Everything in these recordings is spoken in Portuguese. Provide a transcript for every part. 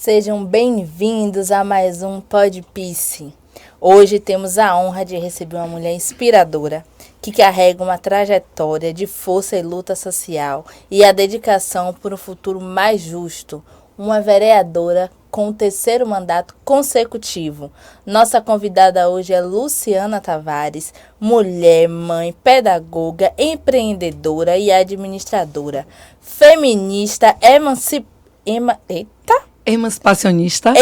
Sejam bem-vindos a mais um Podpice. Hoje temos a honra de receber uma mulher inspiradora, que carrega uma trajetória de força e luta social e a dedicação por um futuro mais justo. Uma vereadora com o terceiro mandato consecutivo. Nossa convidada hoje é Luciana Tavares, mulher, mãe, pedagoga, empreendedora e administradora, feminista, emancipacionista,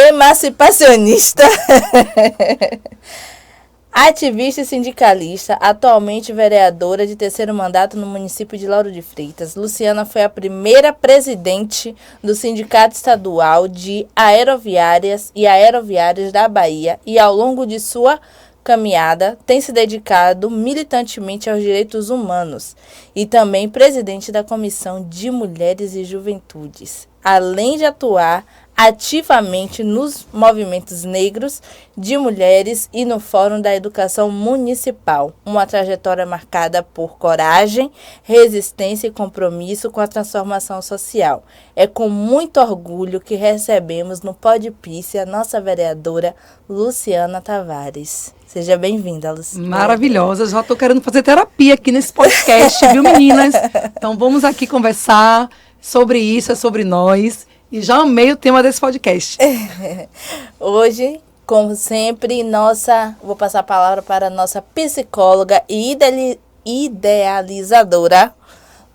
ativista e sindicalista, atualmente vereadora de terceiro mandato no município de Lauro de Freitas. Luciana foi a primeira presidente do Sindicato Estadual de Aeroviárias e Aeroviários da Bahia e, ao longo de sua caminhada, tem se dedicado militantemente aos direitos humanos e também presidente da Comissão de Mulheres e Juventudes, além de atuar ativamente nos movimentos negros de mulheres e no Fórum da Educação Municipal. Uma trajetória marcada por coragem, resistência e compromisso com a transformação social. É com muito orgulho que recebemos no Podpice a nossa vereadora Luciana Tavares. Seja bem-vinda, Luciana. Maravilhosa, já estou querendo fazer terapia aqui nesse podcast, viu, meninas? Então vamos aqui conversar sobre isso, é sobre nós. E já amei o tema desse podcast. Hoje, como sempre, vou passar a palavra para a nossa psicóloga e idealizadora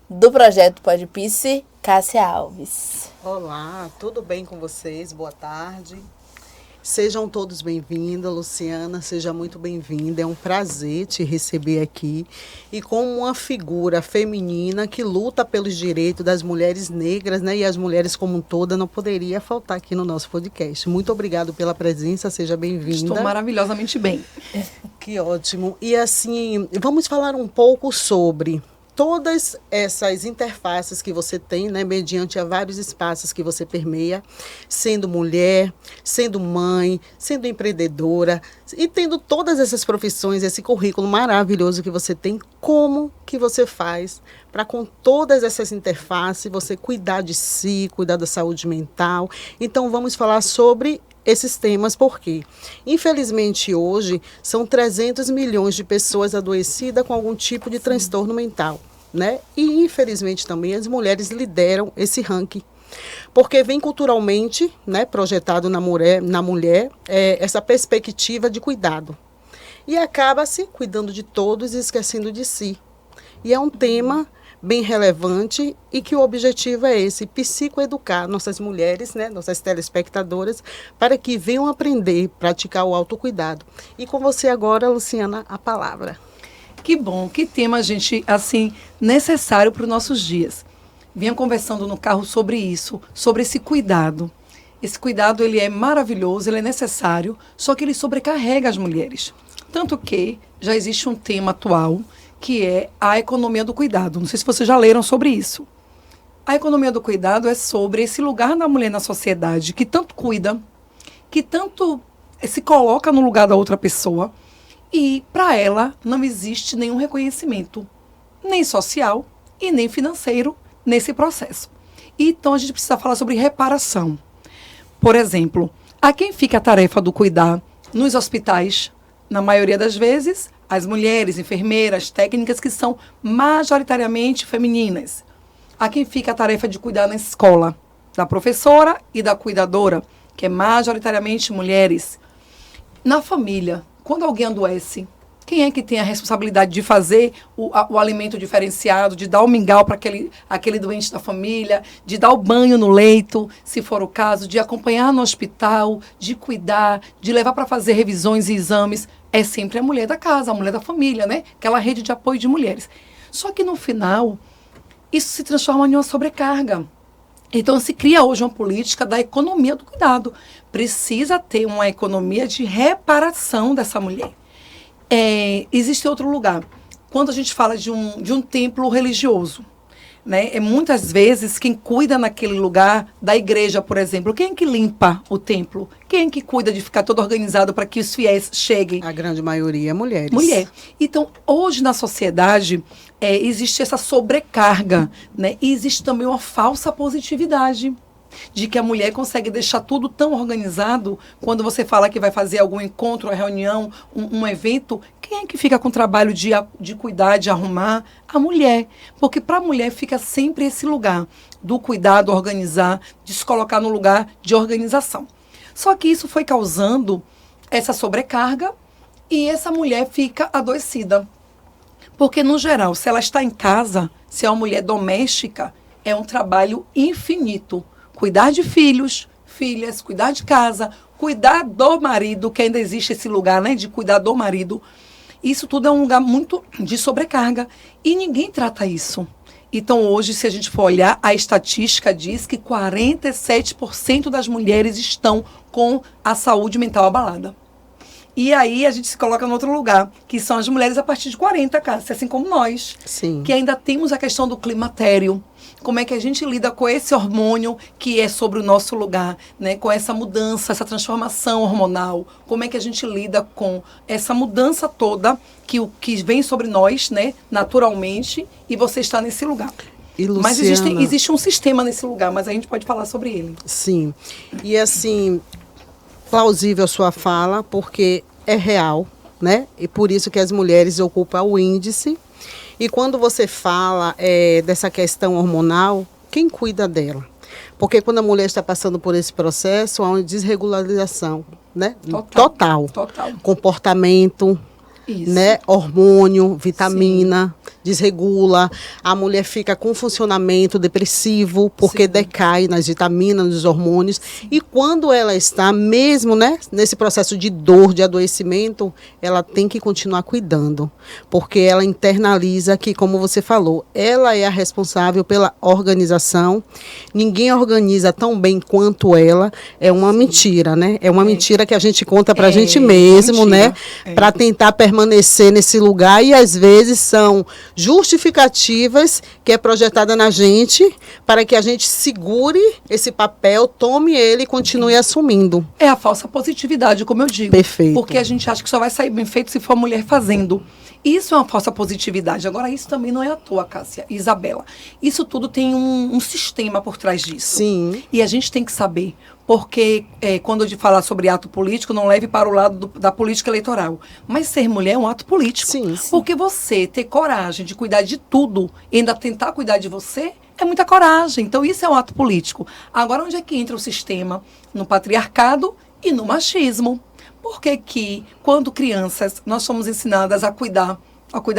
do projeto Podpice, Cássia Alves. Olá, tudo bem com vocês? Boa tarde. Sejam todos bem-vindos, Luciana, seja muito bem-vinda. É um prazer te receber aqui. E como uma figura feminina que luta pelos direitos das mulheres negras, né? E as mulheres como um todo, não poderia faltar aqui no nosso podcast. Muito obrigado pela presença, seja bem-vinda. Estou maravilhosamente bem. Que ótimo. E assim, vamos falar um pouco sobre todas essas interfaces que você tem, né, mediante a vários espaços que você permeia, sendo mulher, sendo mãe, sendo empreendedora e tendo todas essas profissões, esse currículo maravilhoso que você tem, como que você faz para com todas essas interfaces você cuidar de si, cuidar da saúde mental? Então vamos falar sobre esses temas, porque infelizmente hoje são 300 milhões de pessoas adoecidas com algum tipo de transtorno mental, né? E infelizmente também as mulheres lideram esse ranking, porque vem culturalmente, né, projetado na mulher essa perspectiva de cuidado, e acaba-se cuidando de todos e esquecendo de si. E é um tema bem relevante e que o objetivo é esse, psicoeducar nossas mulheres, né, nossas telespectadoras, para que venham aprender, praticar o autocuidado. E com você agora, Luciana, a palavra. Que bom, que tema, gente, assim, necessário para os nossos dias. Vinha conversando no carro sobre isso, sobre esse cuidado. Esse cuidado, ele é maravilhoso, ele é necessário, só que ele sobrecarrega as mulheres. Tanto que já existe um tema atual, que é a economia do cuidado. Não sei se vocês já leram sobre isso. A economia do cuidado é sobre esse lugar da mulher na sociedade que tanto cuida, que tanto se coloca no lugar da outra pessoa, e para ela não existe nenhum reconhecimento, nem social e nem financeiro nesse processo. Então a gente precisa falar sobre reparação. Por exemplo, a quem fica a tarefa do cuidar nos hospitais? Na maioria das vezes, as mulheres, enfermeiras, técnicas que são majoritariamente femininas. A quem fica a tarefa de cuidar na escola? Da professora e da cuidadora, que é majoritariamente mulheres. Na família, quando alguém adoece, quem é que tem a responsabilidade de fazer o alimento diferenciado, de dar o mingau para aquele doente da família, de dar o banho no leito, se for o caso, de acompanhar no hospital, de cuidar, de levar para fazer revisões e exames? É sempre a mulher da casa, a mulher da família, né? Aquela rede de apoio de mulheres. Só que no final, isso se transforma em uma sobrecarga. Então se cria hoje uma política da economia do cuidado. Precisa ter uma economia de reparação dessa mulher. Existe outro lugar. Quando a gente fala de um templo religioso, né? Muitas vezes quem cuida naquele lugar da igreja, por exemplo, quem é que limpa o templo? Quem é que cuida de ficar todo organizado para que os fiéis cheguem? A grande maioria é mulheres. Mulher. Então, hoje na sociedade existe essa sobrecarga, né? E existe também uma falsa positividade. de que a mulher consegue deixar tudo tão organizado. Quando você fala que vai fazer algum encontro, uma reunião, um evento, quem é que fica com o trabalho de cuidar, de arrumar? A mulher. Porque para a mulher fica sempre esse lugar do cuidado, organizar, de se colocar no lugar de organização. Só que isso foi causando essa sobrecarga e essa mulher fica adoecida. Porque, no geral, se ela está em casa, se é uma mulher doméstica, é um trabalho infinito. Cuidar de filhos, filhas, cuidar de casa, cuidar do marido, que ainda existe esse lugar, né, de cuidar do marido. Isso tudo é um lugar muito de sobrecarga. E ninguém trata isso. Então, hoje, se a gente for olhar, a estatística diz que 47% das mulheres estão com a saúde mental abalada. E aí a gente se coloca em outro lugar, que são as mulheres a partir de 40, Cássia, assim como nós. Sim. Que ainda temos a questão do climatério. Como é que a gente lida com esse hormônio que é sobre o nosso lugar, né? Com essa mudança, essa transformação hormonal. Como é que a gente lida com essa mudança toda que vem sobre nós, né? Naturalmente, e você está nesse lugar. E, Luciana, mas existe um sistema nesse lugar, mas a gente pode falar sobre ele. Sim. E assim, plausível a sua fala, porque é real, né? E por isso que as mulheres ocupam o índice. E quando você fala dessa questão hormonal, quem cuida dela? Porque quando a mulher está passando por esse processo, há uma desregularização, né? Total. Comportamento, né? Hormônio, vitamina, desregula. A mulher fica com funcionamento depressivo, porque decai nas vitaminas, nos hormônios. E quando ela está mesmo, né, nesse processo de dor, de adoecimento, ela tem que continuar cuidando. Porque ela internaliza que, como você falou, ela é a responsável pela organização. Ninguém organiza tão bem quanto ela. É uma mentira, né? É uma mentira que a gente conta pra gente mesmo, mentira, né? Para tentar permanecer nesse lugar, e às vezes são justificativas que é projetada na gente para que a gente segure esse papel, tome ele e continue assumindo. É a falsa positividade, como eu digo. Perfeito. Porque a gente acha que só vai sair bem feito se for a mulher fazendo. Isso é uma falsa positividade. Agora, isso também não é à toa, Cássia e Isabela. Isso tudo tem um sistema por trás disso. Sim. E a gente tem que saber, porque quando eu falar sobre ato político, não leve para o lado da política eleitoral. Mas ser mulher é um ato político. Sim. Porque você ter coragem de cuidar de tudo e ainda tentar cuidar de você, é muita coragem. Então, isso é um ato político. Agora, onde é que entra o sistema? No patriarcado e no machismo. Por que quando crianças, nós somos ensinadas a cuidar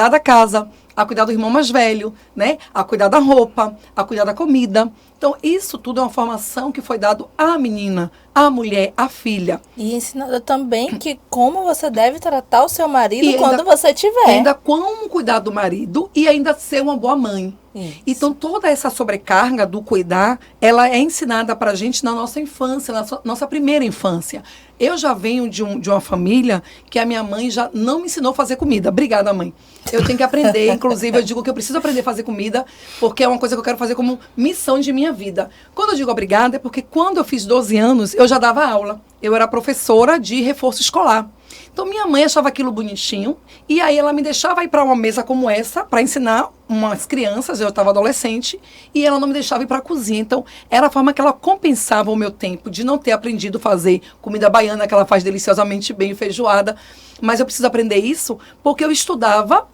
da casa, a cuidar do irmão mais velho, né? A cuidar da roupa, a cuidar da comida. Então, isso tudo é uma formação que foi dado à menina, à mulher, à filha. E ensinada também que como você deve tratar o seu marido quando você tiver. Ainda como cuidar do marido e ainda ser uma boa mãe. Isso. Então, toda essa sobrecarga do cuidar, ela é ensinada pra gente na nossa infância, na nossa primeira infância. Eu já venho de uma família que a minha mãe já não me ensinou a fazer comida. Obrigada, mãe. Eu tenho que aprender. Inclusive, eu digo que eu preciso aprender a fazer comida, porque é uma coisa que eu quero fazer como missão de minha vida. Quando eu digo obrigada, é porque quando eu fiz 12 anos, eu já dava aula. Eu era professora de reforço escolar. Então, minha mãe achava aquilo bonitinho, e aí ela me deixava ir para uma mesa como essa, para ensinar umas crianças, eu estava adolescente, e ela não me deixava ir para a cozinha. Então, era a forma que ela compensava o meu tempo de não ter aprendido a fazer comida baiana, que ela faz deliciosamente bem, feijoada. Mas eu preciso aprender isso porque eu estudava,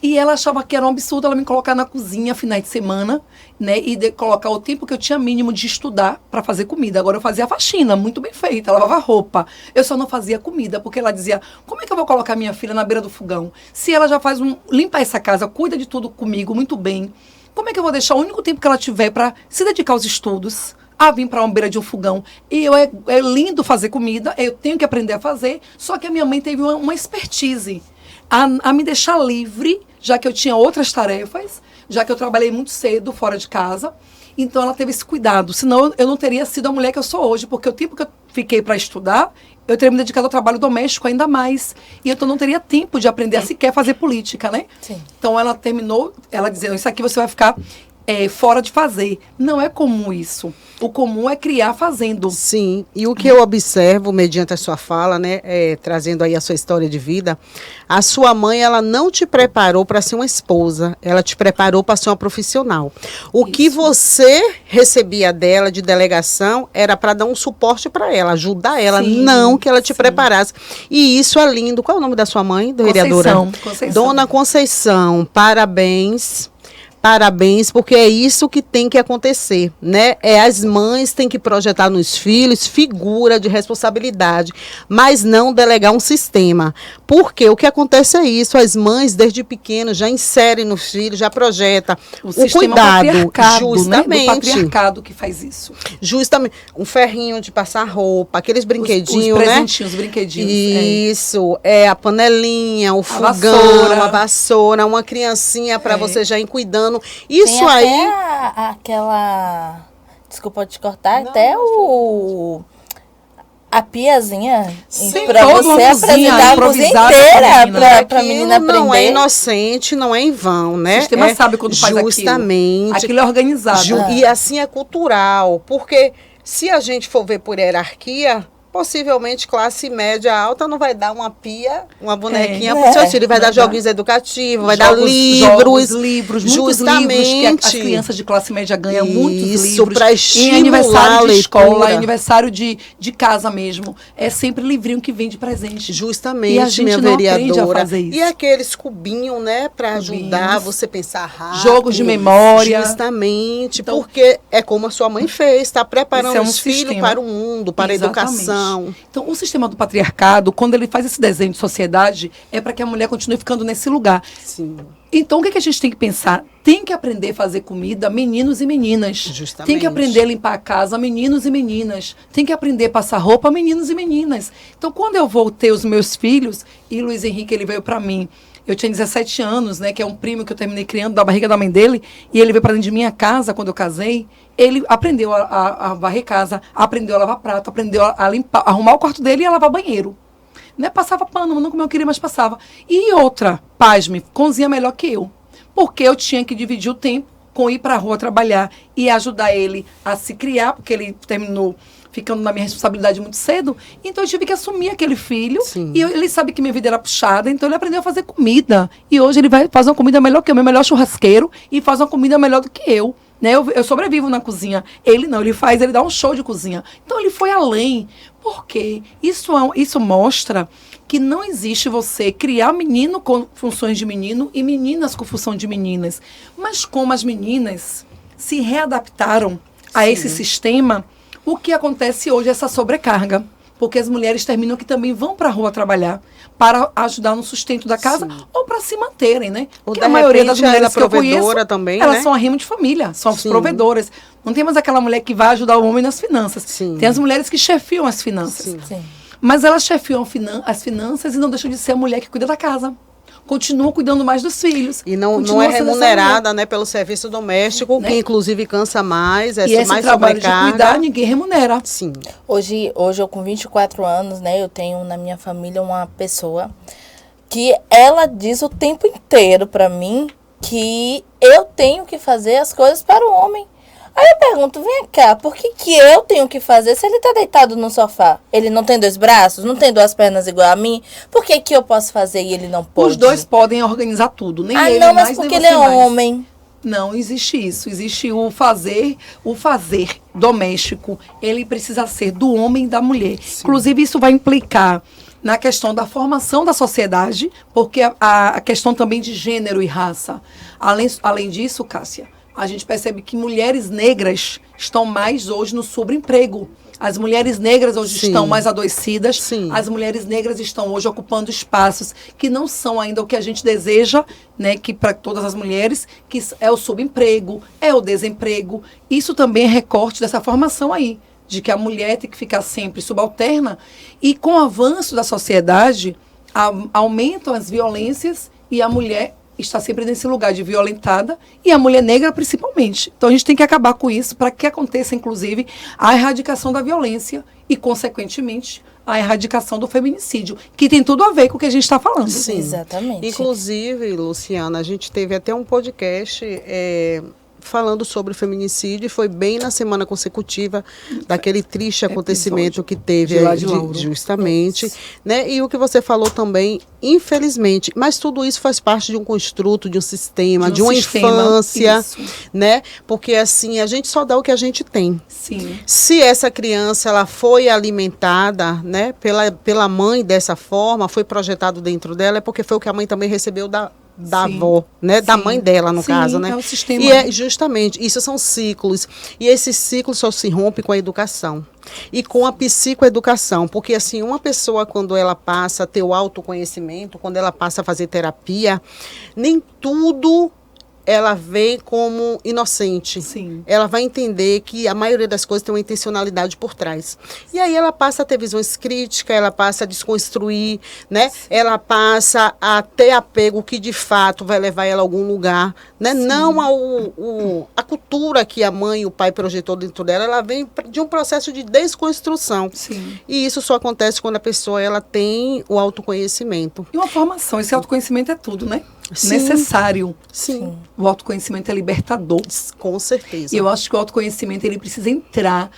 e ela achava que era um absurdo ela me colocar na cozinha finais de semana, né? E colocar o tempo que eu tinha mínimo de estudar para fazer comida. Agora eu fazia a faxina, muito bem feita, lavava roupa. Eu só não fazia comida, porque ela dizia, como é que eu vou colocar minha filha na beira do fogão? Se ela já faz limpa essa casa, cuida de tudo comigo, muito bem. Como é que eu vou deixar o único tempo que ela tiver para se dedicar aos estudos? A vir para uma beira de um fogão. E é lindo fazer comida, eu tenho que aprender a fazer, só que a minha mãe teve uma expertise a me deixar livre, já que eu tinha outras tarefas, já que eu trabalhei muito cedo fora de casa. Então, ela teve esse cuidado. Senão, eu não teria sido a mulher que eu sou hoje, porque o tempo que eu fiquei para estudar, eu teria me dedicado ao trabalho doméstico ainda mais. E então, não teria tempo de aprender a sequer fazer política, né? Sim. Então, ela terminou, ela dizendo, isso aqui você vai ficar fora de fazer. Não é comum isso. O comum é criar fazendo. Sim, e o que eu observo, mediante a sua fala, né, trazendo aí a sua história de vida, a sua mãe, ela não te preparou para ser uma esposa, ela te preparou para ser uma profissional. O que você recebia dela de delegação era para dar um suporte para ela, ajudar ela, Sim, não que ela te sim. preparasse. E isso é lindo. Qual é o nome da sua mãe, vereadora? Conceição. Dona Conceição, parabéns. Parabéns, porque é isso que tem que acontecer, né? As mães têm que projetar nos filhos figura de responsabilidade, mas não delegar um sistema. Porque o que acontece é isso, as mães desde pequenos já inserem nos filhos, já projeta o cuidado, justamente, né? Do patriarcado que faz isso. Justamente, um ferrinho de passar roupa, aqueles brinquedinhos, os presentinhos, os brinquedinhos. Isso, a panelinha, o fogão, a vassoura, uma criancinha para você já ir cuidando. Isso tem aí. Até aquela. Desculpa te cortar, Não, até a piazinha para toda você uma cozinha apresentar a cozinha inteira para a menina aprender. Não é inocente, não é em vão, né? O sistema sabe quando faz aquilo. Justamente. Aquilo é organizado. E assim é cultural, porque se a gente for ver por hierarquia, possivelmente classe média alta não vai dar uma pia, uma bonequinha para o seu filho. Ele vai dar joguinhos educativos, vai dar livros. Livros, justamente. Muitos livros que as crianças de classe média ganham, muitos livros. Isso, para estimular em aniversário de escola, em aniversário de casa mesmo. É sempre livrinho que vem de presente. Justamente, e a gente minha não aprende vereadora. a fazer isso. E aqueles cubinhos, né, para ajudar você a pensar rápido. Jogos de memória. Justamente, então, porque é como a sua mãe fez, está preparando os filhos para o mundo, para a educação. Então, o sistema do patriarcado, quando ele faz esse desenho de sociedade, é para que a mulher continue ficando nesse lugar. Sim. Então, o que a gente tem que pensar? Tem que aprender a fazer comida, meninos e meninas. Justamente. Tem que aprender a limpar a casa, meninos e meninas. Tem que aprender a passar roupa, meninos e meninas. Então, quando eu vou ter os meus filhos, e Luiz Henrique, ele veio para mim, eu tinha 17 anos, né, que é um primo que eu terminei criando da barriga da mãe dele, e ele veio para dentro de minha casa quando eu casei. Ele aprendeu a varrer casa, aprendeu a lavar prato, aprendeu a limpar, arrumar o quarto dele e a lavar banheiro. Né? Passava pano, não como eu queria, mas passava. E outra, pasme, cozinha melhor que eu. Porque eu tinha que dividir o tempo com ir para a rua trabalhar e ajudar ele a se criar, porque ele terminou ficando na minha responsabilidade muito cedo. Então eu tive que assumir aquele filho. Sim. E ele sabe que minha vida era puxada, então ele aprendeu a fazer comida. E hoje ele vai fazer uma comida melhor que eu, meu melhor churrasqueiro, e faz uma comida melhor do que eu. Né? Eu sobrevivo na cozinha. Ele não, ele dá um show de cozinha. Então ele foi além. Por quê? Isso mostra que não existe você criar menino com funções de menino e meninas com função de meninas. Mas como as meninas se readaptaram a esse sistema, o que acontece hoje é essa sobrecarga. Porque as mulheres terminam que também vão para a rua trabalhar para ajudar no sustento da casa ou para se manterem, né? Porque a maioria das mulheres que eu conheço, também, elas né? são arrimo de família, são as provedoras. Não tem mais aquela mulher que vai ajudar o homem nas finanças. Sim. Tem as mulheres que chefiam as finanças. Sim. Mas elas chefiam as finanças e não deixam de ser a mulher que cuida da casa. Continuam cuidando mais dos filhos. E não é remunerada, né, pelo serviço doméstico, né? Que inclusive cansa mais, e esse mais trabalho sobrecarga. De cuidar, ninguém remunera. Sim. Hoje eu com 24 anos, né, eu tenho na minha família uma pessoa que ela diz o tempo inteiro para mim que eu tenho que fazer as coisas para o homem. Aí eu pergunto, vem cá, por que eu tenho que fazer se ele tá deitado no sofá? Ele não tem 2 braços, não tem 2 pernas igual a mim? Por que eu posso fazer e ele não pode? Os dois podem organizar tudo, nem ele não, mais, mas porque nem ele você é mais. homem. Não existe isso. Existe o fazer doméstico. Ele precisa ser do homem e da mulher. Sim. Inclusive, isso vai implicar na questão da formação da sociedade, porque a questão também de gênero e raça. Além disso, Cássia, a gente percebe que mulheres negras estão mais hoje no sobreemprego. As mulheres negras hoje estão mais adoecidas. Sim. As mulheres negras estão hoje ocupando espaços que não são ainda o que a gente deseja, né, que para todas as mulheres, que é o subemprego, é o desemprego. Isso também é recorte dessa formação aí, de que a mulher tem que ficar sempre subalterna. E com o avanço da sociedade, aumentam as violências e a mulher está sempre nesse lugar de violentada, e a mulher negra principalmente. Então a gente tem que acabar com isso para que aconteça, inclusive, a erradicação da violência e, consequentemente, a erradicação do feminicídio, que tem tudo a ver com o que a gente está falando. Sim, exatamente. Inclusive, Luciana, a gente teve até um podcast falando sobre o feminicídio, e foi bem na semana consecutiva daquele triste acontecimento que teve de lá de Lauro. justamente, né? E o que você falou também, infelizmente, mas tudo isso faz parte de um construto, de um sistema, de uma infância, né? Porque assim, a gente só dá o que a gente tem. Sim. Se essa criança ela foi alimentada, né, pela mãe dessa forma, foi projetado dentro dela, é porque foi o que a mãe também recebeu da avó, né? Da mãe dela, no caso, né? É o sistema. E é justamente, isso são ciclos. E esses ciclos só se rompem com a educação. E com a psicoeducação. Porque, assim, uma pessoa, quando ela passa a ter o autoconhecimento, quando ela passa a fazer terapia, nem tudo ela vê como inocente. Sim. Ela vai entender que a maioria das coisas tem uma intencionalidade por trás. E aí ela passa a ter visões críticas, ela passa a desconstruir, né? Ela passa a ter apego que de fato vai levar ela a algum lugar, né? Não a cultura que a mãe e o pai projetou dentro dela, ela vem de um processo de desconstrução. Sim. E isso só acontece quando a pessoa ela tem o autoconhecimento. E uma formação, esse autoconhecimento é tudo, né? Sim. Necessário. Sim. O autoconhecimento é libertador. Com certeza. E eu acho que o autoconhecimento ele precisa entrar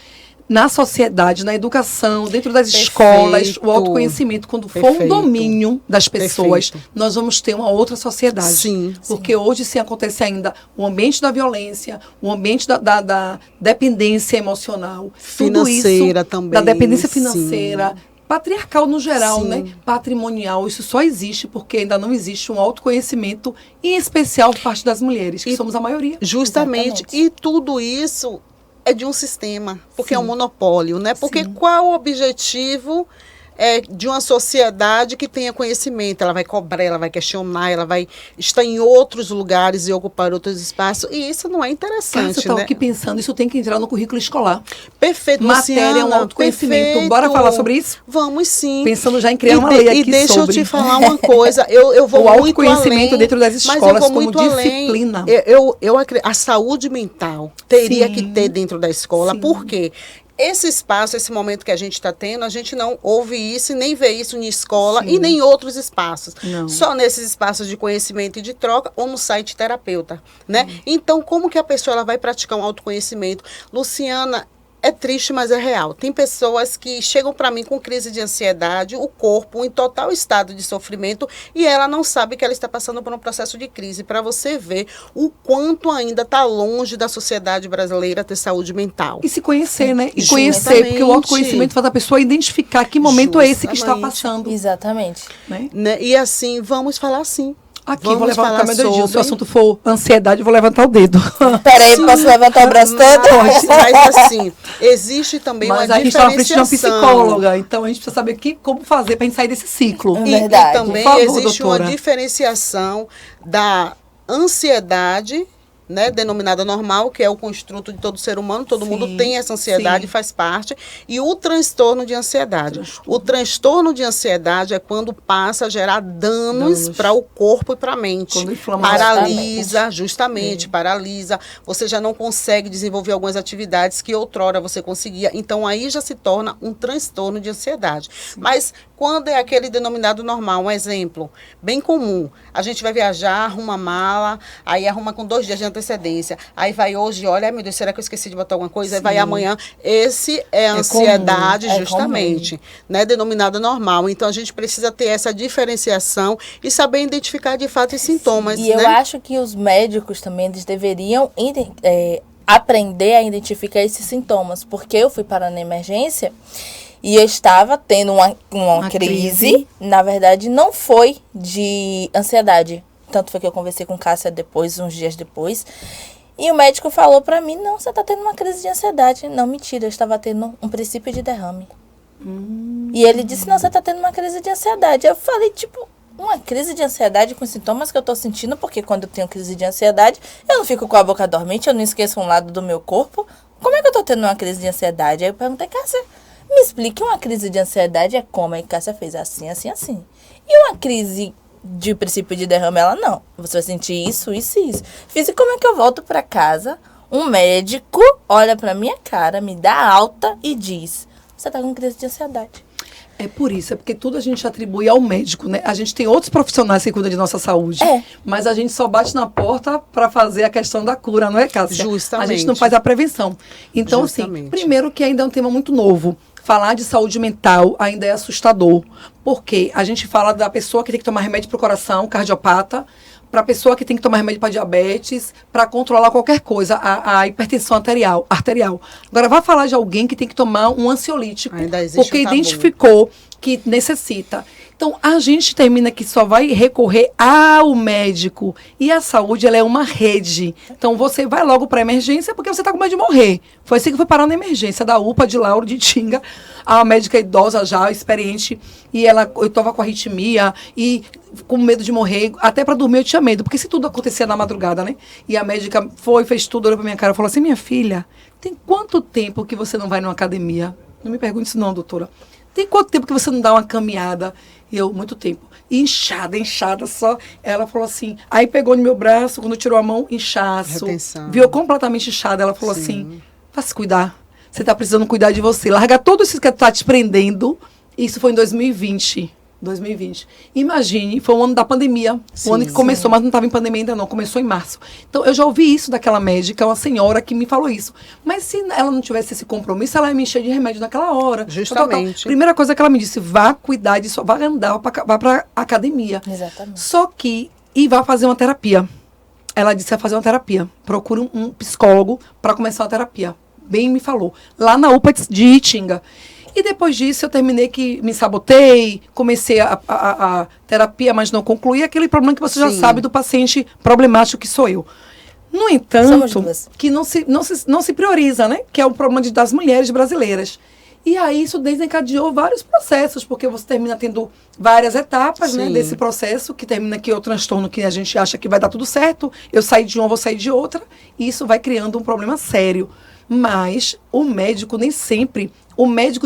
na sociedade, na educação, dentro das escolas. O autoconhecimento, quando for um domínio das pessoas, nós vamos ter uma outra sociedade. Sim. Porque hoje sim acontece ainda o ambiente da violência, o ambiente da dependência emocional. Financeira tudo isso, também. Da dependência financeira. Sim. Patriarcal no geral, Sim. né? Patrimonial, isso só existe porque ainda não existe um autoconhecimento, em especial por parte das mulheres, que somos a maioria. Justamente. Exatamente. E tudo isso é de um sistema, porque é um monopólio, né? Porque Sim. qual o objetivo de uma sociedade que tenha conhecimento? Ela vai cobrar, ela vai questionar, ela vai estar em outros lugares e ocupar outros espaços. E isso não é interessante, você está né? aqui pensando, isso tem que entrar no currículo escolar. Perfeito, Matéria Luciana, é um autoconhecimento. perfeito. Bora falar sobre isso? Vamos sim. Pensando já em criar uma lei aqui sobre. E deixa eu te falar uma coisa. Eu vou o muito autoconhecimento além, dentro das escolas como disciplina. A saúde mental teria Sim. que ter dentro da escola. Sim. Por quê? Esse espaço, esse momento que a gente está tendo, a gente não ouve isso e nem vê isso em escola Sim. e nem em outros espaços. Não. Só nesses espaços de conhecimento e de troca ou no site terapeuta, né? Então, como que a pessoa ela vai praticar um autoconhecimento? Luciana, é triste, mas é real. Tem pessoas que chegam para mim com crise de ansiedade, o corpo em total estado de sofrimento e ela não sabe que ela está passando por um processo de crise. Para você ver o quanto ainda está longe da sociedade brasileira ter saúde mental. E se conhecer, né? E Justamente. conhecer, porque o autoconhecimento faz a pessoa identificar que momento é esse que está passando. Exatamente. Né? E assim, vamos falar assim. Aqui, vamos vou levantar meu dedinho. sobre... Se o assunto for ansiedade, eu vou levantar o dedo. Peraí, posso levantar o braço todo? Mas assim, existe também uma diferenciação. Mas a gente está na frente de uma psicóloga, então a gente precisa saber como fazer para a gente sair desse ciclo. E também favor, existe doutora. uma diferenciação da ansiedade, né, denominada normal, que é o construto de todo ser humano, todo mundo tem essa ansiedade, faz parte, e o transtorno de ansiedade. O transtorno de ansiedade é quando passa a gerar danos para o corpo e para a mente. Quando inflama paralisa, justamente, paralisa. Você já não consegue desenvolver algumas atividades que outrora você conseguia. Então, aí já se torna um transtorno de ansiedade. Mas quando é aquele denominado normal, um exemplo bem comum, a gente vai viajar, arruma mala, aí arruma com 2 dias de antecedência, aí vai hoje, olha, ai meu Deus, será que eu esqueci de botar alguma coisa? Aí vai amanhã, esse é a ansiedade, comum, justamente, né, denominada normal. Então a gente precisa ter essa diferenciação e saber identificar de fato os sintomas. E eu acho que os médicos também eles deveriam aprender a identificar esses sintomas, porque eu fui parar na emergência e eu estava tendo uma crise. Na verdade, não foi de ansiedade. Tanto foi que eu conversei com Cássia depois, uns dias depois. E o médico falou pra mim, não, você tá tendo uma crise de ansiedade. Não, mentira, eu estava tendo um princípio de derrame. E ele disse, não, você tá tendo uma crise de ansiedade. Eu falei, tipo, uma crise de ansiedade com sintomas que eu tô sentindo, porque quando eu tenho crise de ansiedade, eu não fico com a boca dormente, eu não esqueço um lado do meu corpo. Como é que eu tô tendo uma crise de ansiedade? Aí eu perguntei, Cássia, me explique, uma crise de ansiedade é como? Aí Cássia fez assim, assim, assim. E uma crise de princípio de derrame, ela não. Você vai sentir isso, isso e isso. Fiz, e como é que eu volto pra casa? Um médico olha pra minha cara, me dá alta e diz, você tá com crise de ansiedade. É por isso, é porque tudo a gente atribui ao médico, né? A gente tem outros profissionais que cuidam de nossa saúde, mas a gente só bate na porta para fazer a questão da cura, não é, Cássia? Justamente. A gente não faz a prevenção. Então, Justamente. assim, primeiro que ainda é um tema muito novo. Falar de saúde mental ainda é assustador, porque a gente fala da pessoa que tem que tomar remédio para o coração, cardiopata, para a pessoa que tem que tomar remédio para diabetes, para controlar qualquer coisa, a hipertensão arterial. Agora, vai falar de alguém que tem que tomar um ansiolítico, porque identificou que necessita. Então, a gente termina que só vai recorrer ao médico. E a saúde, ela é uma rede. Então, você vai logo para a emergência porque você está com medo de morrer. Foi assim que foi parar na emergência da UPA de Lauro de Tinga. A médica idosa já, experiente. E eu estava com arritmia e com medo de morrer. Até para dormir eu tinha medo. Porque se tudo acontecia na madrugada, né? E a médica fez tudo, olhou para minha cara e falou assim, minha filha, tem quanto tempo que você não vai numa academia? Não me pergunte isso não, doutora. Tem quanto tempo que você não dá uma caminhada? E eu, muito tempo. E inchada só. Ela falou assim, aí pegou no meu braço, quando tirou a mão, inchaço. Retenção. Viu completamente inchada. Ela falou assim, vai se cuidar. Você está precisando cuidar de você. Larga tudo isso que está te prendendo. Isso foi em 2020. Imagine, foi o ano da pandemia. O ano que começou, mas não estava em pandemia ainda não. Começou em março. Então, eu já ouvi isso daquela médica, uma senhora que me falou isso. Mas se ela não tivesse esse compromisso, ela ia me encher de remédio naquela hora. Justamente. Primeira coisa que ela me disse, vá cuidar disso, vá andar, vá para academia. Exatamente. Só que, e vá fazer uma terapia. Ela disse, vai fazer uma terapia. Procure um psicólogo para começar uma terapia. Bem me falou. Lá na UPA de Itinga. E depois disso eu terminei que me sabotei, comecei a terapia, mas não concluí. Aquele problema que você já sabe do paciente problemático que sou eu. No entanto, que não se prioriza, né? Que é o problema das mulheres brasileiras. E aí isso desencadeou vários processos, porque você termina tendo várias etapas, né, desse processo, que termina que é o transtorno que a gente acha que vai dar tudo certo. Eu saí de uma, vou sair de outra, e isso vai criando um problema sério. Mas o médico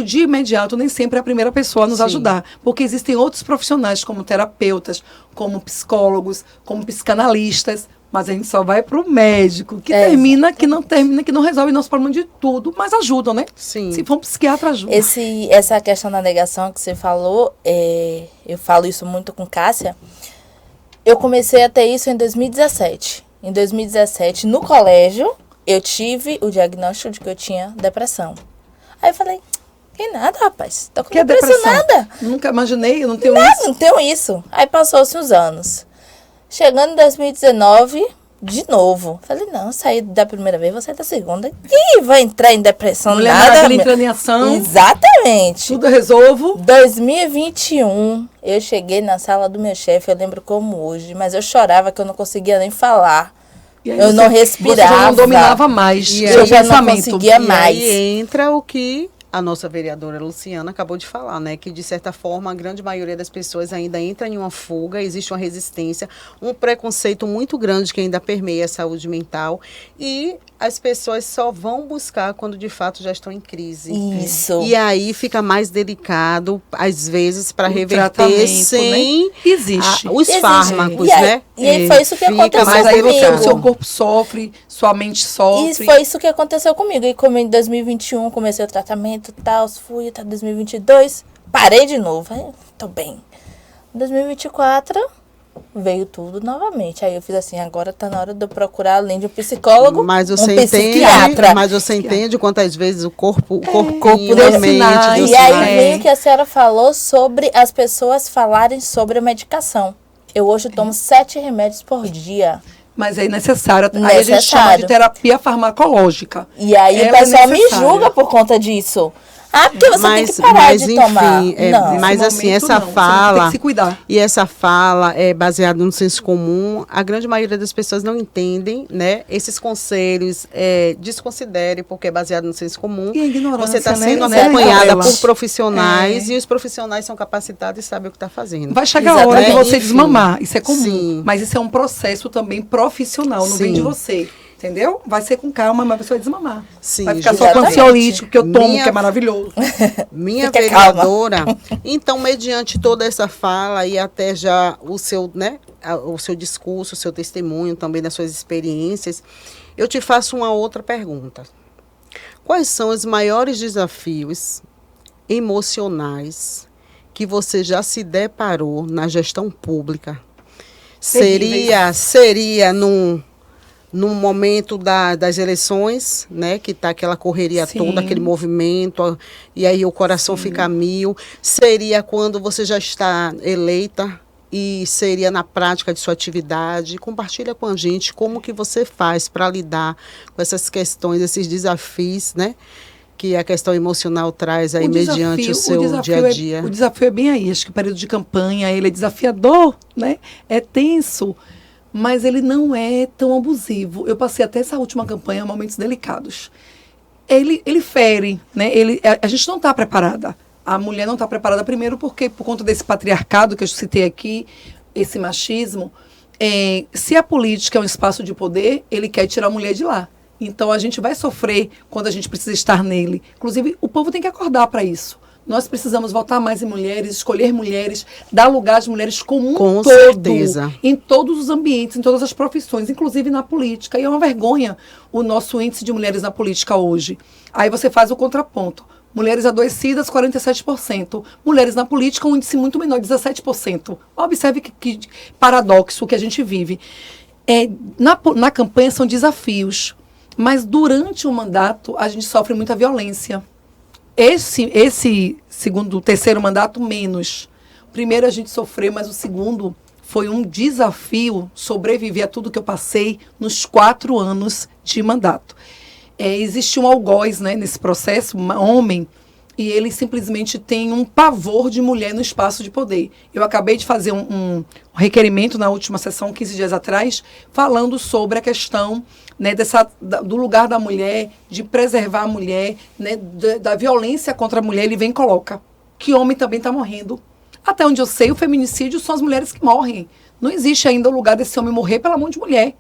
de imediato nem sempre é a primeira pessoa a nos ajudar. Porque existem outros profissionais, como terapeutas, como psicólogos, como psicanalistas. Mas a gente só vai para o médico, que não resolve nosso problema de tudo, mas ajudam, né? Sim. Se for um psiquiatra, ajuda. Essa questão da negação que você falou, eu falo isso muito com Cássia. Eu comecei a ter isso em 2017. Em 2017, no colégio, eu tive o diagnóstico de que eu tinha depressão. Aí eu falei, que nada, rapaz. Tô com depressão nada. Nunca imaginei, eu não tenho nada, isso. Não tenho isso. Aí passou-se uns anos. Chegando em 2019, de novo. Falei, não, saí da primeira vez, vou sair da segunda. Ih, vai entrar em depressão, Mulher nada. Entrando em ação. Exatamente. Tudo eu resolvo. 2021, eu cheguei na sala do meu chefe, eu lembro como hoje, mas eu chorava que eu não conseguia nem falar. Eu não respirava. Você já não dominava mais. Eu já não conseguia mais. E aí entra o que a nossa vereadora Luciana acabou de falar, né? Que, de certa forma, a grande maioria das pessoas ainda entra em uma fuga, existe uma resistência, um preconceito muito grande que ainda permeia a saúde mental. E as pessoas só vão buscar quando, de fato, já estão em crise. Isso. E aí fica mais delicado, às vezes, para reverter sem... Né? Existe. Os fármacos, né? E aí foi isso que aconteceu mais aí comigo. Seu corpo sofre, sua mente sofre. E foi isso que aconteceu comigo. E como em 2021 comecei o tratamento e tal, fui até 2022, parei de novo. Aí, tô bem. Em 2024, veio tudo novamente. Aí eu fiz assim, agora tá na hora de eu procurar, além de um psicólogo, mas você um psiquiatra. Mas você entende quantas vezes o corpo deu mente... E aí veio o que a senhora falou sobre as pessoas falarem sobre a medicação. Eu hoje tomo 7 remédios por dia. Mas é necessário. Aí a gente chama de terapia farmacológica. E aí o pessoal me julga por conta disso. Ah, porque você tem que parar de tomar. Mas assim, essa fala... Tem que se cuidar. E essa fala é baseada no senso comum. A grande maioria das pessoas não entendem, né? Esses conselhos, desconsidere, porque é baseado no senso comum. E a ignorância, você está sendo né? acompanhada por profissionais e os profissionais são capacitados e sabem o que está fazendo. Vai chegar a hora de você desmamar. Isso é comum. Sim. Mas isso é um processo também profissional, não vem de você. Entendeu? Vai ser com calma, mas você vai desmamar. Sim, vai ficar só com ansiolítico, que eu tomo, que é maravilhoso. Minha vereadora, então, mediante toda essa fala e até já o seu discurso, o seu testemunho, também das suas experiências, eu te faço uma outra pergunta. Quais são os maiores desafios emocionais que você já se deparou na gestão pública? Terríveis. Seria num momento das eleições, né, que está aquela correria Sim. toda, aquele movimento, ó, e aí o coração fica a mil. Seria quando você já está eleita e seria na prática de sua atividade. Compartilha com a gente como que você faz para lidar com essas questões, esses desafios, né, que a questão emocional traz aí mediante o seu dia a dia. O desafio é bem aí. Acho que o período de campanha, ele é desafiador, né? É tenso, mas ele não é tão abusivo. Eu passei até essa última campanha momentos delicados. Ele fere, né? A gente não está preparada. A mulher não está preparada, primeiro porque, por conta desse patriarcado que eu citei aqui, esse machismo, se a política é um espaço de poder, ele quer tirar a mulher de lá. Então, a gente vai sofrer quando a gente precisa estar nele. Inclusive, o povo tem que acordar para isso. Nós precisamos votar mais em mulheres, escolher mulheres, dar lugar às mulheres como um todo. Com certeza. Em todos os ambientes, em todas as profissões, inclusive na política. E é uma vergonha o nosso índice de mulheres na política hoje. Aí você faz o contraponto. Mulheres adoecidas, 47%. Mulheres na política, um índice muito menor, 17%. Observe que paradoxo que a gente vive. Na campanha são desafios. Mas durante o mandato, a gente sofre muita violência. Esse segundo, terceiro mandato, menos. O primeiro a gente sofreu, mas o segundo foi um desafio sobreviver a tudo que eu passei nos 4 anos de mandato. Existe um algoz, né, nesse processo, um homem, e ele simplesmente tem um pavor de mulher no espaço de poder. Eu acabei de fazer um requerimento na última sessão, 15 dias atrás, falando sobre a questão, né, do lugar da mulher, de preservar a mulher, né, da violência contra a mulher. Ele vem e coloca que homem também está morrendo. Até onde eu sei, o feminicídio são as mulheres que morrem. Não existe ainda o lugar desse homem morrer pela mão de mulher.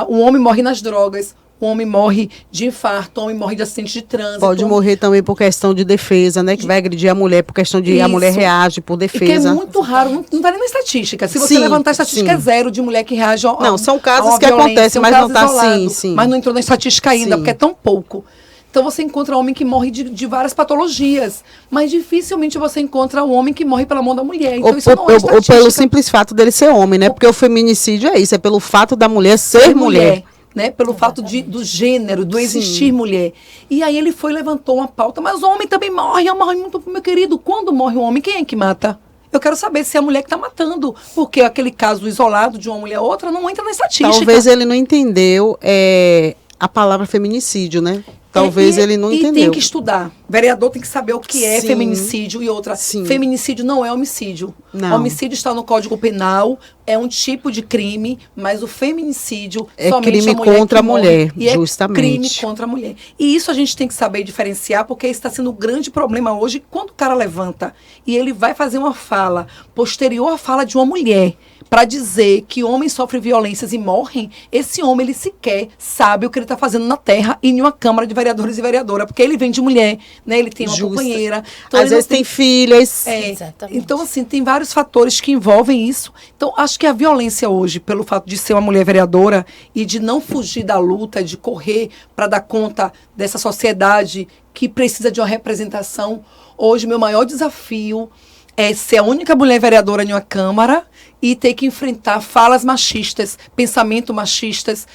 O homem morre nas drogas, o homem morre de infarto, o homem morre de acidente de trânsito. Pode morrer também por questão de defesa, né? Que vai agredir a mulher por questão de... Isso. A mulher reage por defesa. E que é muito raro, não está nem na estatística. Se você levantar a estatística, é zero de mulher que reage a Não, são casos que acontecem, mas não está assim. Sim. Mas não entrou na estatística ainda, porque é tão pouco. Então você encontra homem que morre de várias patologias, mas dificilmente você encontra um homem que morre pela mão da mulher. Então isso não é estatística. Ou pelo simples fato dele ser homem, né? Porque o feminicídio é isso, é pelo fato da mulher ser mulher. Né, pelo fato do gênero, do existir mulher. E aí ele levantou uma pauta, mas o homem também morre muito, meu querido. Quando morre um homem, quem é que mata? Eu quero saber se é a mulher que está matando, porque aquele caso isolado de uma mulher ou outra não entra na estatística. Talvez ele não entendeu a palavra feminicídio, né? Talvez ele não entendeu. E tem que estudar. O vereador tem que saber o que é feminicídio e outra. Sim. Feminicídio não é homicídio. Não. Homicídio está no Código Penal, é um tipo de crime, mas o feminicídio é somente crime contra a mulher, justamente. É crime contra a mulher. E isso a gente tem que saber diferenciar, porque esse está sendo um grande problema hoje. Quando o cara levanta e ele vai fazer uma fala posterior à fala de uma mulher, para dizer que homens sofrem violências e morrem, esse homem, ele sequer sabe o que ele está fazendo na terra e em uma Câmara de Vereadores e Vereadora, porque ele vem de mulher, né? Ele tem uma companheira. Então, às vezes tem filhas. Exatamente. Então, assim, tem vários fatores que envolvem isso. Então, acho que a violência hoje, pelo fato de ser uma mulher vereadora e de não fugir da luta, de correr para dar conta dessa sociedade que precisa de uma representação, hoje meu maior desafio é ser a única mulher vereadora em uma Câmara e ter que enfrentar falas machistas, pensamentos machistas,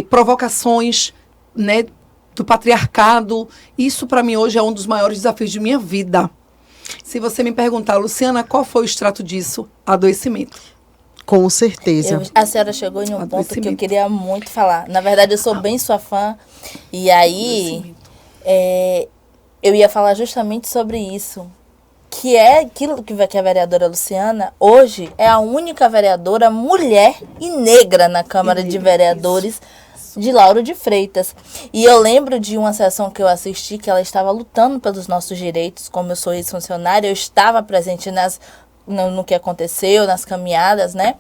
provocações, né, do patriarcado. Isso, para mim, hoje é um dos maiores desafios de minha vida. Se você me perguntar, Luciana, qual foi o extrato disso? Adoecimento. Com certeza. A senhora chegou em um ponto que eu queria muito falar. Na verdade, eu sou bem sua fã. E aí, eu ia falar justamente sobre isso. Que é aquilo que a vereadora Luciana, hoje, é a única vereadora mulher e negra na Câmara de Vereadores de Lauro de Freitas. E eu lembro de uma sessão que eu assisti, que ela estava lutando pelos nossos direitos. Como eu sou ex-funcionária, eu estava presente no que aconteceu, nas caminhadas, né?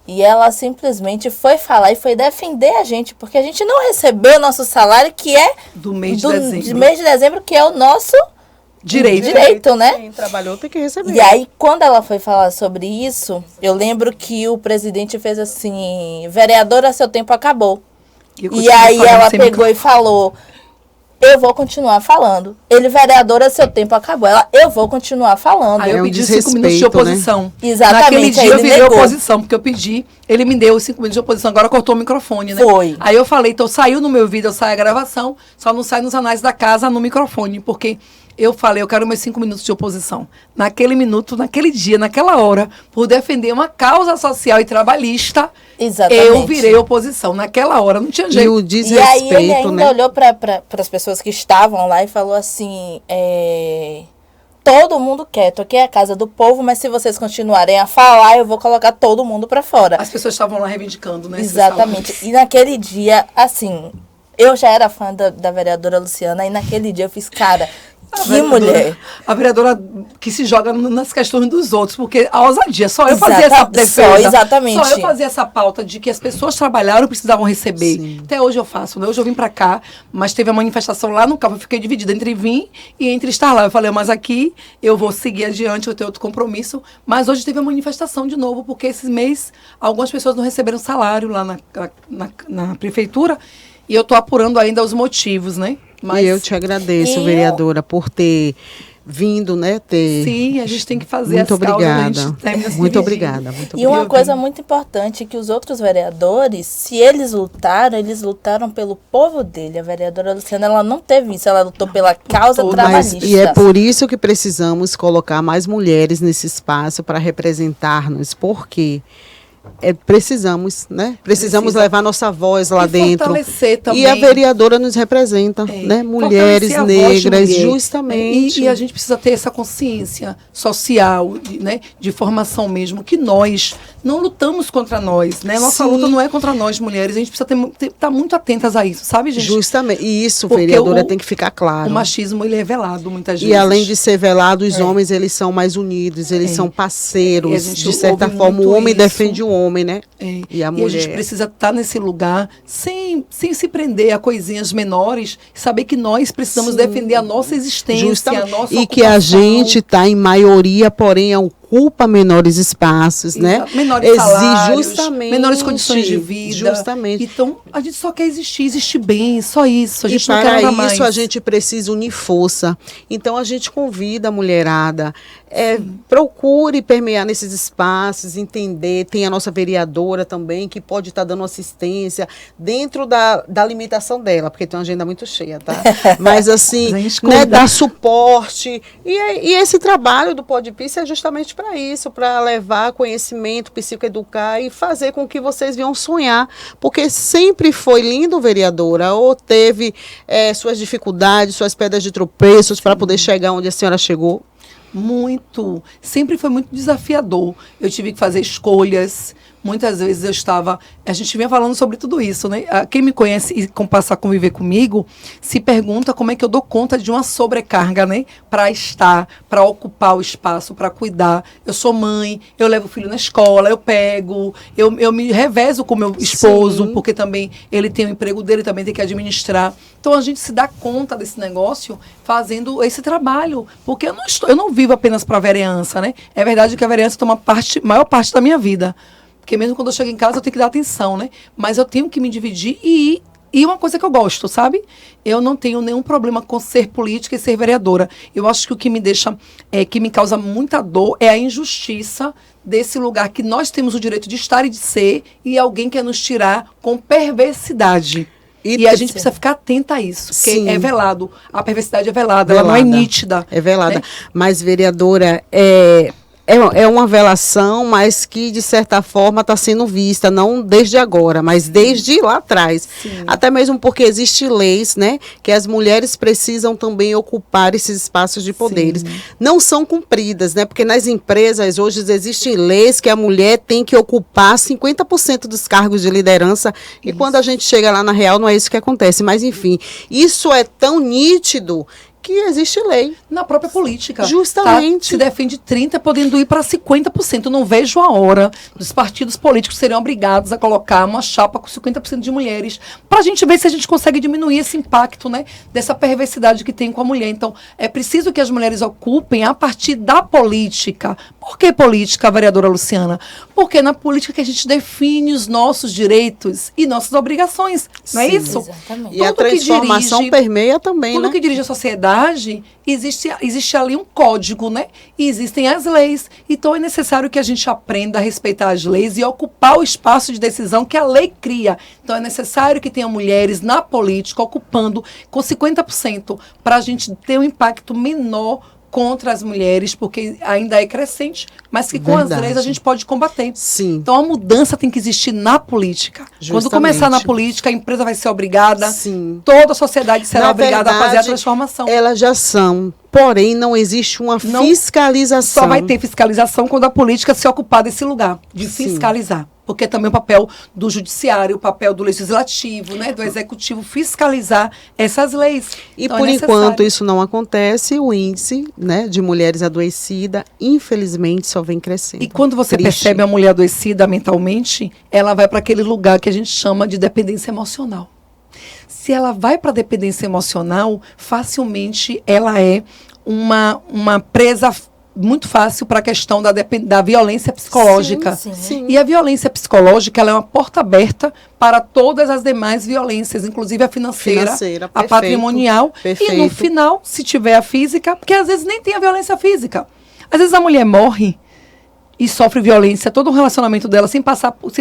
E ela simplesmente foi falar e foi defender a gente, porque a gente não recebeu o nosso salário, que é do mês de dezembro. Do mês de dezembro, que é o nosso direito, né? Quem trabalhou tem que receber. E aí, quando ela foi falar sobre isso, eu lembro que o presidente fez assim: vereadora, seu tempo acabou. E aí ela pegou e falou: eu vou continuar falando. Ele, vereadora, seu tempo acabou. Ela, eu vou continuar falando. Aí eu É um pedi 5 minutos de desrespeito, oposição. né? Exatamente, Naquele dia aí eu ele virei negou. oposição, porque eu pedi, ele me deu os 5 minutos de oposição, agora cortou o microfone, né? Foi. Aí eu falei, então saiu no meu vídeo, sai a gravação, só não sai nos anais da casa no microfone, porque eu falei, eu quero meus 5 minutos de oposição. Naquele minuto, naquele dia, naquela hora, por defender uma causa social e trabalhista, Exatamente. eu virei oposição. Naquela hora, não tinha E jeito. o E aí ele desrespeito, ainda né? olhou para as pessoas que estavam lá e falou assim, todo mundo quieto, aqui é a casa do povo, mas se vocês continuarem a falar, eu vou colocar todo mundo para fora. As pessoas estavam lá reivindicando, né? esses Exatamente. saltos. E naquele dia, assim, eu já era fã da vereadora Luciana, e naquele dia eu fiz, cara, que mulher. A vereadora que se joga nas questões dos outros, porque a ousadia, só eu fazia essa defesa. Só, exatamente. Só eu fazia essa pauta de que as pessoas trabalharam e precisavam receber. Sim. Até hoje eu faço, né? Hoje eu vim pra cá, mas teve a manifestação lá no campo, eu fiquei dividida entre vir e entre estar lá. Eu falei, mas aqui eu vou seguir adiante, eu tenho outro compromisso. Mas hoje teve a manifestação de novo, porque esses meses algumas pessoas não receberam salário lá na prefeitura, e eu tô apurando ainda os motivos, né? Mas E eu te agradeço, E vereadora, por ter vindo, né? sim, a gente tem que fazer Muito as causas, a obrigada. gente termina se Muito dividindo. obrigada. Muito E obrigada. uma Eu coisa vi. muito importante é que os outros vereadores, se eles lutaram pelo povo dele. A vereadora Luciana, ela não teve isso, ela lutou pela causa Mas- trabalhista. E é por isso que precisamos colocar mais mulheres nesse espaço para representar-nos, porque precisamos, né? Precisamos Precisa. levar nossa voz lá E dentro. fortalecer também. E a vereadora nos representa, É, né? Mulheres fortalecer a voz de negras, mulher. justamente. E a gente precisa ter essa consciência social, né, de formação mesmo, que nós não lutamos contra nós, né? Nossa Sim. luta não é contra nós, mulheres. A gente precisa estar muito atentas a isso, sabe, gente? Justamente. E isso, Porque vereadora, o- tem que ficar claro. O machismo, ele é velado muitas E vezes. além de ser velado, os É. homens, eles são mais unidos, eles É. são E a parceiros. gente De certa ouve forma, o muito homem isso. defende o homem, né? É. E a E a mulher. gente precisa estar nesse lugar sem se prender a coisinhas menores, saber que nós precisamos Sim. defender a nossa existência, Justamente. a nossa E que a ocupação. gente está em maioria, porém ocupa menores espaços, né? Exato. Menores Exige salários, justamente. menores condições de vida. Justamente. Então, a gente só quer existir bem, só isso. A E gente não quer para nada mais. isso a gente precisa unir força. Então a gente convida a mulherada, procure permear nesses espaços, entender. Tem a nossa vereadora também, que pode estar dando assistência dentro da limitação dela, porque tem uma agenda muito cheia, tá? Mas assim, Mas a gente né, conta. dar suporte. E esse trabalho do Podpice é justamente para isso, para levar conhecimento, psicoeducar e fazer com que vocês venham sonhar. Porque sempre foi lindo, vereadora, ou teve suas dificuldades, suas pedras de tropeços para poder chegar onde a senhora chegou? Muito. Sempre foi muito desafiador. Eu tive que fazer escolhas. Muitas vezes eu estava... A gente vinha falando sobre tudo isso, né? Quem me conhece e passa a conviver comigo, se pergunta como é que eu dou conta de uma sobrecarga, né? Para estar, para ocupar o espaço, para cuidar. Eu sou mãe, eu levo o filho na escola, eu pego, eu me revezo com meu esposo, Sim. porque também ele tem o emprego dele, também tem que administrar. Então a gente se dá conta desse negócio fazendo esse trabalho. Porque eu não vivo apenas para a vereança, né? É verdade que a vereança toma maior parte da minha vida. Porque mesmo quando eu chego em casa, eu tenho que dar atenção, né? Mas eu tenho que me dividir e uma coisa que eu gosto, sabe? Eu não tenho nenhum problema com ser política e ser vereadora. Eu acho que o que me deixa, que me causa muita dor é a injustiça desse lugar que nós temos o direito de estar e de ser e alguém quer nos tirar com perversidade. E a gente precisa ficar atenta a isso, porque Sim. é velado. A perversidade é velada, ela não é nítida. É velada. né? Mas, vereadora, é uma velação, mas que, de certa forma, está sendo vista, não desde agora, mas desde lá atrás. Sim. Até mesmo porque existem leis, né, que as mulheres precisam também ocupar esses espaços de poderes. Sim. Não são cumpridas, né, porque nas empresas hoje existem leis que a mulher tem que ocupar 50% dos cargos de liderança, e quando a gente chega lá na real não é isso que acontece. Mas, enfim, isso é tão nítido que existe lei. Na própria política. Justamente. Tá? Se defende 30%, podendo ir para 50%. Eu não vejo a hora dos partidos políticos serem obrigados a colocar uma chapa com 50% de mulheres, para a gente ver se a gente consegue diminuir esse impacto, né, dessa perversidade que tem com a mulher. Então, é preciso que as mulheres ocupem a partir da política. Por que política, vereadora Luciana? Porque é na política que a gente define os nossos direitos e nossas obrigações. Não é Sim, isso? Exatamente. E a transformação permeia também, tudo né? que dirige a sociedade, existe ali um código, né? E existem as leis. Então é necessário que a gente aprenda a respeitar as leis e ocupar o espaço de decisão que a lei cria. Então é necessário que tenha mulheres na política ocupando com 50% para a gente ter um impacto menor contra as mulheres, porque ainda é crescente, mas que com as leis a gente pode combater. Sim. Então a mudança tem que existir na política. Justamente. Quando começar na política, a empresa vai ser obrigada, Sim. toda a sociedade será Na obrigada a fazer a verdade, transformação. Elas já são, porém não existe uma fiscalização. Só vai ter fiscalização quando a política se ocupar desse lugar, de Sim. fiscalizar. Porque também o papel do judiciário, o papel do legislativo, né, do executivo, fiscalizar essas leis. E então, por é enquanto isso não acontece, o índice, né, de mulheres adoecidas, infelizmente, só vem crescendo. E quando você Triste. percebe a mulher adoecida mentalmente, ela vai para aquele lugar que a gente chama de dependência emocional. Se ela vai para a dependência emocional, facilmente ela é uma presa muito fácil para a questão da violência psicológica. Sim, sim. Sim. E a violência psicológica, ela é uma porta aberta para todas as demais violências, inclusive a financeira, a perfeito, patrimonial. E no perfeito. final, se tiver a física, porque às vezes nem tem a violência física. Às vezes a mulher morre e sofre violência, todo o relacionamento dela sem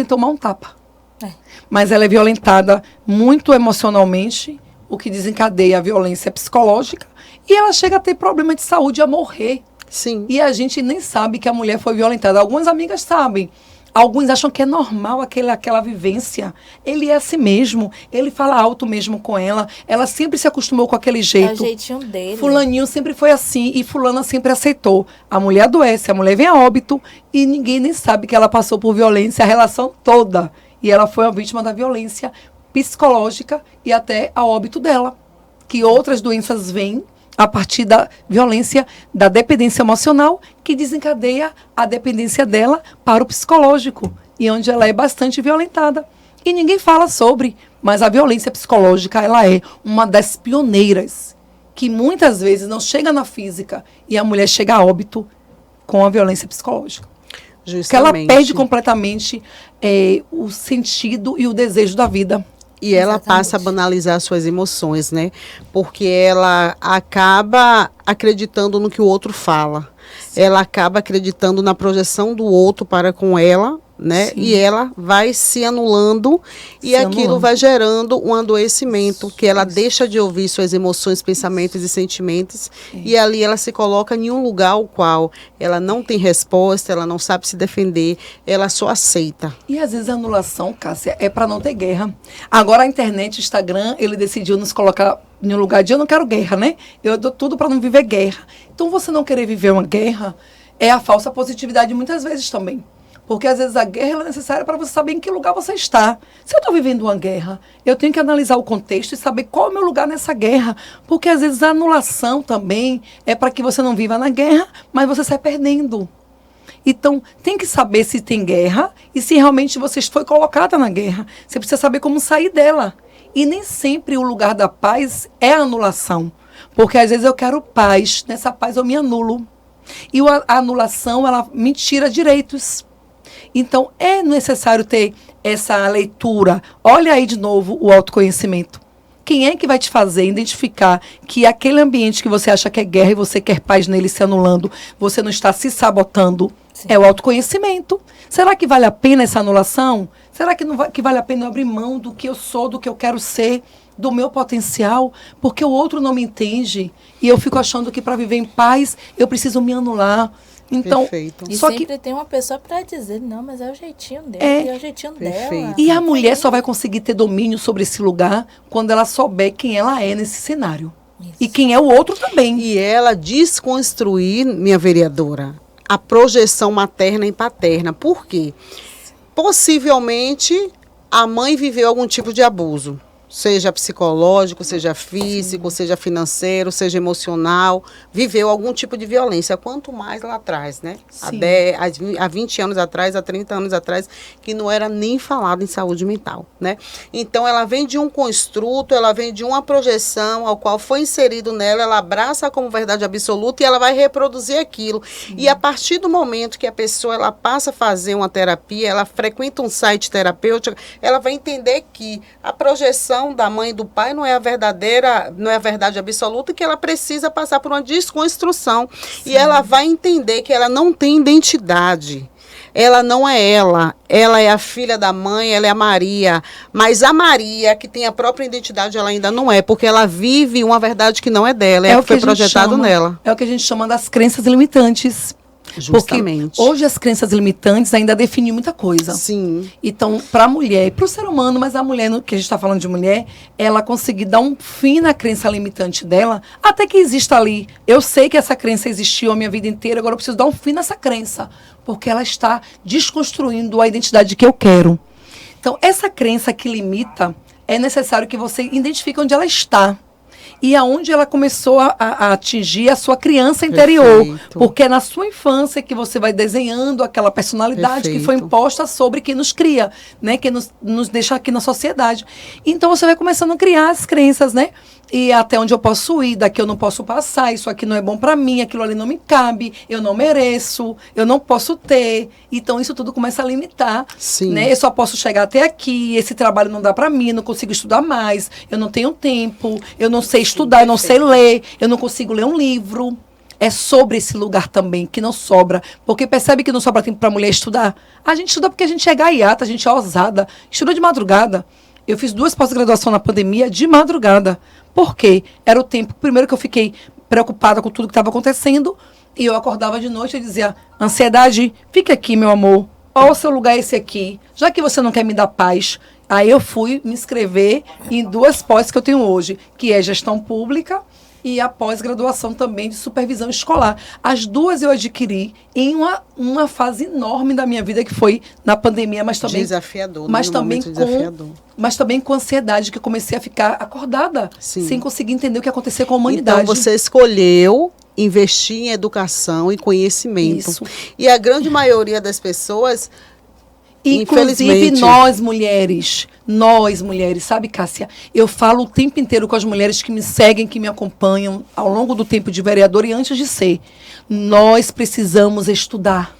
tomar um tapa. É. Mas ela é violentada muito emocionalmente, o que desencadeia a violência psicológica, e ela chega a ter problema de saúde, a morrer. Sim. E a gente nem sabe que a mulher foi violentada. Algumas amigas sabem. Alguns acham que é normal aquela vivência. Ele é assim mesmo. Ele fala alto mesmo com ela. Ela sempre se acostumou com aquele É o jeito. jeitinho dele. Fulaninho sempre foi assim e fulana sempre aceitou. A mulher adoece, a mulher vem a óbito e ninguém nem sabe que ela passou por violência a relação toda. E ela foi a vítima da violência psicológica e até a óbito dela. Que outras doenças vêm a partir da violência, da dependência emocional, que desencadeia a dependência dela para o psicológico, e onde ela é bastante violentada. E ninguém fala sobre, mas a violência psicológica, ela é uma das pioneiras, que muitas vezes não chega na física, e a mulher chega a óbito com a violência psicológica. Justamente. Que ela perde completamente o sentido e o desejo da vida. E ela Exatamente. passa a banalizar suas emoções, né? Porque ela acaba acreditando no que o outro fala. Ela acaba acreditando na projeção do outro para com ela, né? Sim. E ela vai se anulando e Se aquilo anulando. vai gerando um adoecimento, que ela deixa de ouvir suas emoções, pensamentos e sentimentos, e ali ela se coloca em um lugar ao qual ela não tem resposta, ela não sabe se defender, ela só aceita. E às vezes a anulação, Cássia, é para não ter guerra. Agora a internet, o Instagram, ele decidiu nos colocar em um lugar de eu não quero guerra, né? Eu dou tudo para não viver guerra. Então você não querer viver uma guerra é a falsa positividade muitas vezes também. Porque às vezes a guerra ela é necessária para você saber em que lugar você está. Se eu estou vivendo uma guerra, eu tenho que analisar o contexto e saber qual é o meu lugar nessa guerra. Porque às vezes a anulação também é para que você não viva na guerra, mas você sai perdendo. Então, tem que saber se tem guerra e se realmente você foi colocada na guerra. Você precisa saber como sair dela. E nem sempre o lugar da paz é a anulação. Porque às vezes eu quero paz, nessa paz eu me anulo. E a anulação, ela me tira direitos. Então, é necessário ter essa leitura. Olha aí de novo o autoconhecimento. Quem é que vai te fazer identificar que aquele ambiente que você acha que é guerra e você quer paz nele se anulando, você não está se sabotando? Sim. É o autoconhecimento. Será que vale a pena essa anulação? Será que vale a pena eu abrir mão do que eu sou, do que eu quero ser, do meu potencial? Porque o outro não me entende e eu fico achando que para viver em paz eu preciso me anular. Então, Perfeito. E só sempre que tem uma pessoa para dizer, não, mas é o jeitinho dele, é o jeitinho Perfeito. dela. E a mulher só vai conseguir ter domínio sobre esse lugar quando ela souber quem ela é nesse cenário. Isso. E quem é o outro também. E ela desconstruir, minha vereadora, a projeção materna e paterna. Por quê? Possivelmente a mãe viveu algum tipo de abuso. seja psicológico, seja físico, seja financeiro, seja emocional, viveu algum tipo de violência, quanto mais lá atrás, né? Há 20 anos atrás, há 30 anos atrás, que não era nem falado em saúde mental, né? Então, ela vem de um construto, ela vem de uma projeção ao qual foi inserido nela, ela abraça como verdade absoluta e ela vai reproduzir aquilo. E a partir do momento que a pessoa ela passa a fazer uma terapia, ela frequenta um site terapêutico, ela vai entender que a projeção da mãe e do pai não é a verdadeira, não é a verdade absoluta, que ela precisa passar por uma desconstrução. Sim. E ela vai entender que ela não tem identidade. Ela não é ela é a filha da mãe, ela é a Maria, mas a Maria, que tem a própria identidade, ela ainda não é, porque ela vive uma verdade que não é dela, é o que foi projetado nela. É o que a gente chama das crenças limitantes. Justamente. Porque hoje as crenças limitantes ainda definem muita coisa. Sim. Então, para a mulher, para o ser humano, mas a mulher, que a gente está falando de mulher, ela conseguir dar um fim na crença limitante dela, até que exista ali. Eu sei que essa crença existiu a minha vida inteira, agora eu preciso dar um fim nessa crença, porque ela está desconstruindo a identidade que eu quero. Então, essa crença que limita, é necessário que você identifique onde ela está. E aonde ela começou a atingir a sua criança interior. Perfeito. Porque é na sua infância que você vai desenhando aquela personalidade Perfeito. Que foi imposta sobre quem nos cria, né? Que nos deixa aqui na sociedade. Então você vai começando a criar as crenças, né? E até onde eu posso ir, daqui eu não posso passar, isso aqui não é bom para mim, aquilo ali não me cabe, eu não mereço, eu não posso ter. Então isso tudo começa a limitar, Sim. né? Eu só posso chegar até aqui, esse trabalho não dá para mim, eu não consigo estudar mais, eu não tenho tempo, eu não sei estudar, eu não sei ler, eu não consigo ler um livro. É sobre esse lugar também, que não sobra. Porque percebe que não sobra tempo para a mulher estudar? A gente estuda porque a gente é gaiata, a gente é ousada, estuda de madrugada. Eu fiz 2 pós-graduações na pandemia de madrugada. Por quê? Era o tempo, primeiro, que eu fiquei preocupada com tudo que estava acontecendo, e eu acordava de noite e dizia, ansiedade, fica aqui, meu amor, ó, o seu lugar é esse aqui, já que você não quer me dar paz. Aí eu fui me inscrever em 2 pós que eu tenho hoje, que é gestão pública e a pós-graduação também de supervisão escolar. As 2 eu adquiri em uma fase enorme da minha vida, que foi na pandemia, mas também desafiador, mas também mas também com ansiedade, que eu comecei a ficar acordada, Sim. sem conseguir entender o que acontecia com a humanidade. Então você escolheu investir em educação e conhecimento. Isso. E a grande maioria das pessoas, inclusive nós mulheres, sabe, Cássia? Eu falo o tempo inteiro com as mulheres que me seguem, que me acompanham ao longo do tempo de vereadora e antes de ser. Nós precisamos estudar.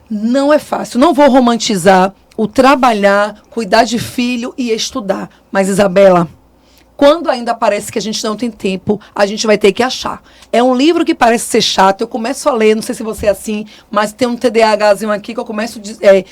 Não é fácil, não vou romantizar o trabalhar, cuidar de filho e estudar. Mas, Isabela, quando ainda parece que a gente não tem tempo, a gente vai ter que achar. É um livro que parece ser chato, eu começo a ler, não sei se você é assim, mas tem um TDAHzinho aqui que eu começo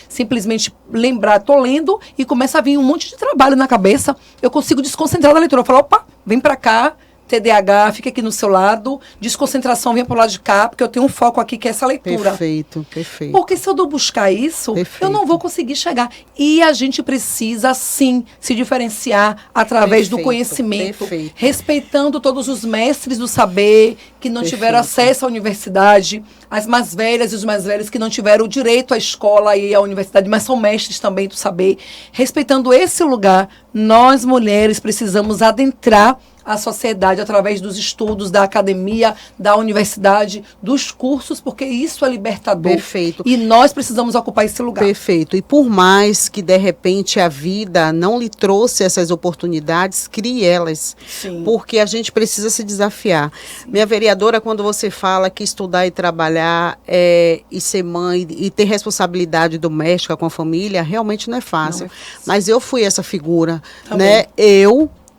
simplesmente lembrar, tô lendo e começa a vir um monte de trabalho na cabeça, eu consigo desconcentrar da leitura. Eu falo, opa, vem pra cá, TDAH, fica aqui no seu lado, desconcentração vem pro lado de cá, porque eu tenho um foco aqui que é essa leitura. Perfeito, perfeito. Porque se eu não buscar isso, eu não vou conseguir chegar. E a gente precisa, sim, se diferenciar através do conhecimento, respeitando todos os mestres do saber, que não tiveram acesso à universidade, as mais velhas e os mais velhos que não tiveram o direito à escola e à universidade, mas são mestres também do saber. Respeitando esse lugar, nós, mulheres, precisamos adentrar a sociedade através dos estudos, da academia, da universidade, dos cursos, porque isso é libertador. Perfeito. E nós precisamos ocupar esse lugar. Perfeito. E por mais que, de repente, a vida não lhe trouxe essas oportunidades, crie elas. Sim. Porque a gente precisa se desafiar. Sim. Minha vereadora, quando você fala que estudar e trabalhar e ser mãe e ter responsabilidade doméstica com a família, realmente não é fácil. Não é fácil. Mas eu fui essa figura, né?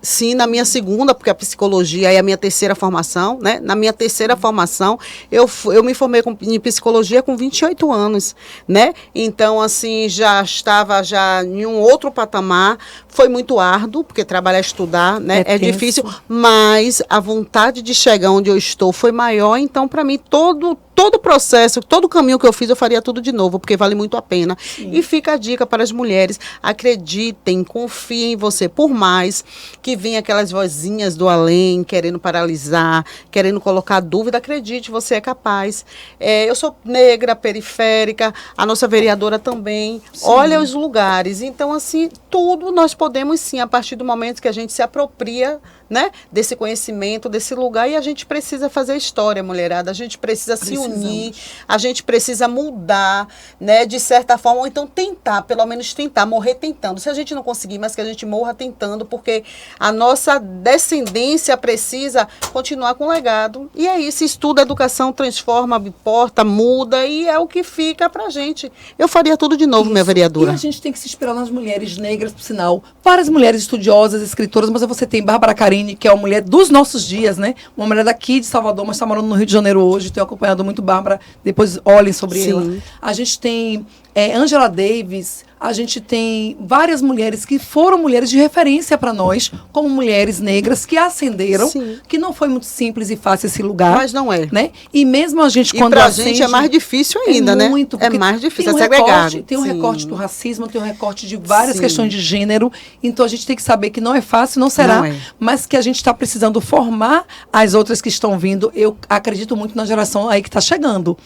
Sim, na minha segunda, porque a psicologia é a minha terceira formação, né? Na minha terceira formação, eu me formei em psicologia com 28 anos, né? Então, assim, já estava em um outro patamar. Foi muito árduo, porque trabalhar e estudar, né? É difícil, mas a vontade de chegar onde eu estou foi maior. Então, para mim, todo todo o processo, todo o caminho que eu fiz, eu faria tudo de novo, porque vale muito a pena. Sim. E fica a dica para as mulheres, acreditem, confiem em você, por mais que venham aquelas vozinhas do além, querendo paralisar, querendo colocar dúvida, acredite, você é capaz. Eu sou negra, periférica, a nossa vereadora também. Sim. Olha os lugares. Então, assim, tudo nós podemos sim, a partir do momento que a gente se apropria, né, desse conhecimento, desse lugar, e a gente precisa fazer história, mulherada, a gente precisa se unir, a gente precisa mudar, né, de certa forma, ou então tentar, pelo menos tentar, morrer tentando. Se a gente não conseguir, mas que a gente morra tentando, porque a nossa descendência precisa continuar com o legado. E é isso, estuda, educação, transforma, importa, muda, e é o que fica pra gente. Eu faria tudo de novo, minha vereadora. E a gente tem que se inspirar nas mulheres negras, por sinal, várias mulheres estudiosas, escritoras, mas você tem Bárbara Carini, que é uma mulher dos nossos dias, né? Uma mulher daqui de Salvador, mas está morando no Rio de Janeiro hoje. Tenho acompanhado muito Bárbara. Depois olhem sobre Sim. ela. A gente tem Angela Davis. A gente tem várias mulheres que foram mulheres de referência para nós, como mulheres negras que ascenderam, Sim. que não foi muito simples e fácil esse lugar. Mas não é. Né? E mesmo a gente, quando ascende... E pra gente é mais difícil ainda, né? Muito, é mais difícil, tem segregado. Tem um Sim. recorte do racismo, tem um recorte de várias Sim. questões de gênero. Então, a gente tem que saber que não é fácil, não será, mas que a gente está precisando formar as outras que estão vindo. Eu acredito muito na geração aí que está chegando.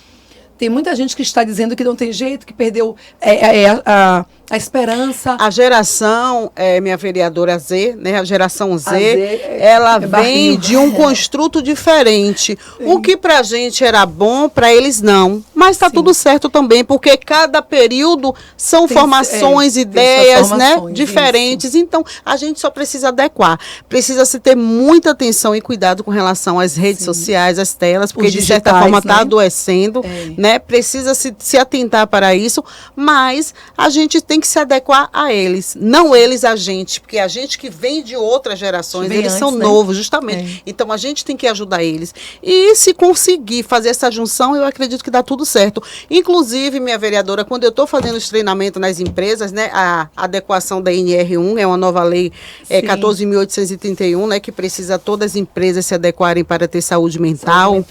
Tem muita gente que está dizendo que não tem jeito, que perdeu a esperança. A geração, minha vereadora Z, né, a geração Z, ela vem de um construto diferente. Sim. O que pra gente era bom, pra eles não. Mas tá tudo certo também, porque cada período são formações, ideias, né, diferentes. Isso. Então, a gente só precisa adequar. Precisa se ter muita atenção e cuidado com relação às redes sociais, às telas, porque de certa forma está adoecendo, né? Precisa se atentar para isso, mas a gente tem que se adequar a eles, não eles a gente, porque a gente que vem de outras gerações, eles antes, são novos, justamente. Então a gente tem que ajudar eles. E se conseguir fazer essa junção, eu acredito que dá tudo certo. Inclusive, minha vereadora, quando eu estou fazendo os treinamentos nas empresas, né, a adequação da NR1, é uma nova lei 14.831, né, que precisa todas as empresas se adequarem para ter saúde mental.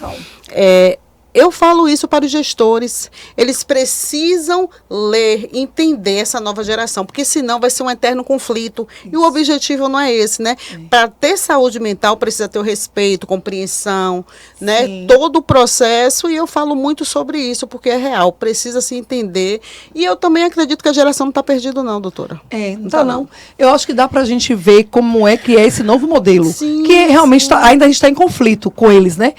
Eu falo isso para os gestores. Eles precisam ler, entender essa nova geração, porque senão vai ser um eterno conflito. Isso. E o objetivo não é esse, né? Para ter saúde mental, precisa ter o respeito, compreensão, né? Todo o processo, e eu falo muito sobre isso, porque é real, precisa se entender. E eu também acredito que a geração não está perdida não, doutora. Não está não. Eu acho que dá para a gente ver como é que é esse novo modelo, que realmente ainda a gente está em conflito com eles, né?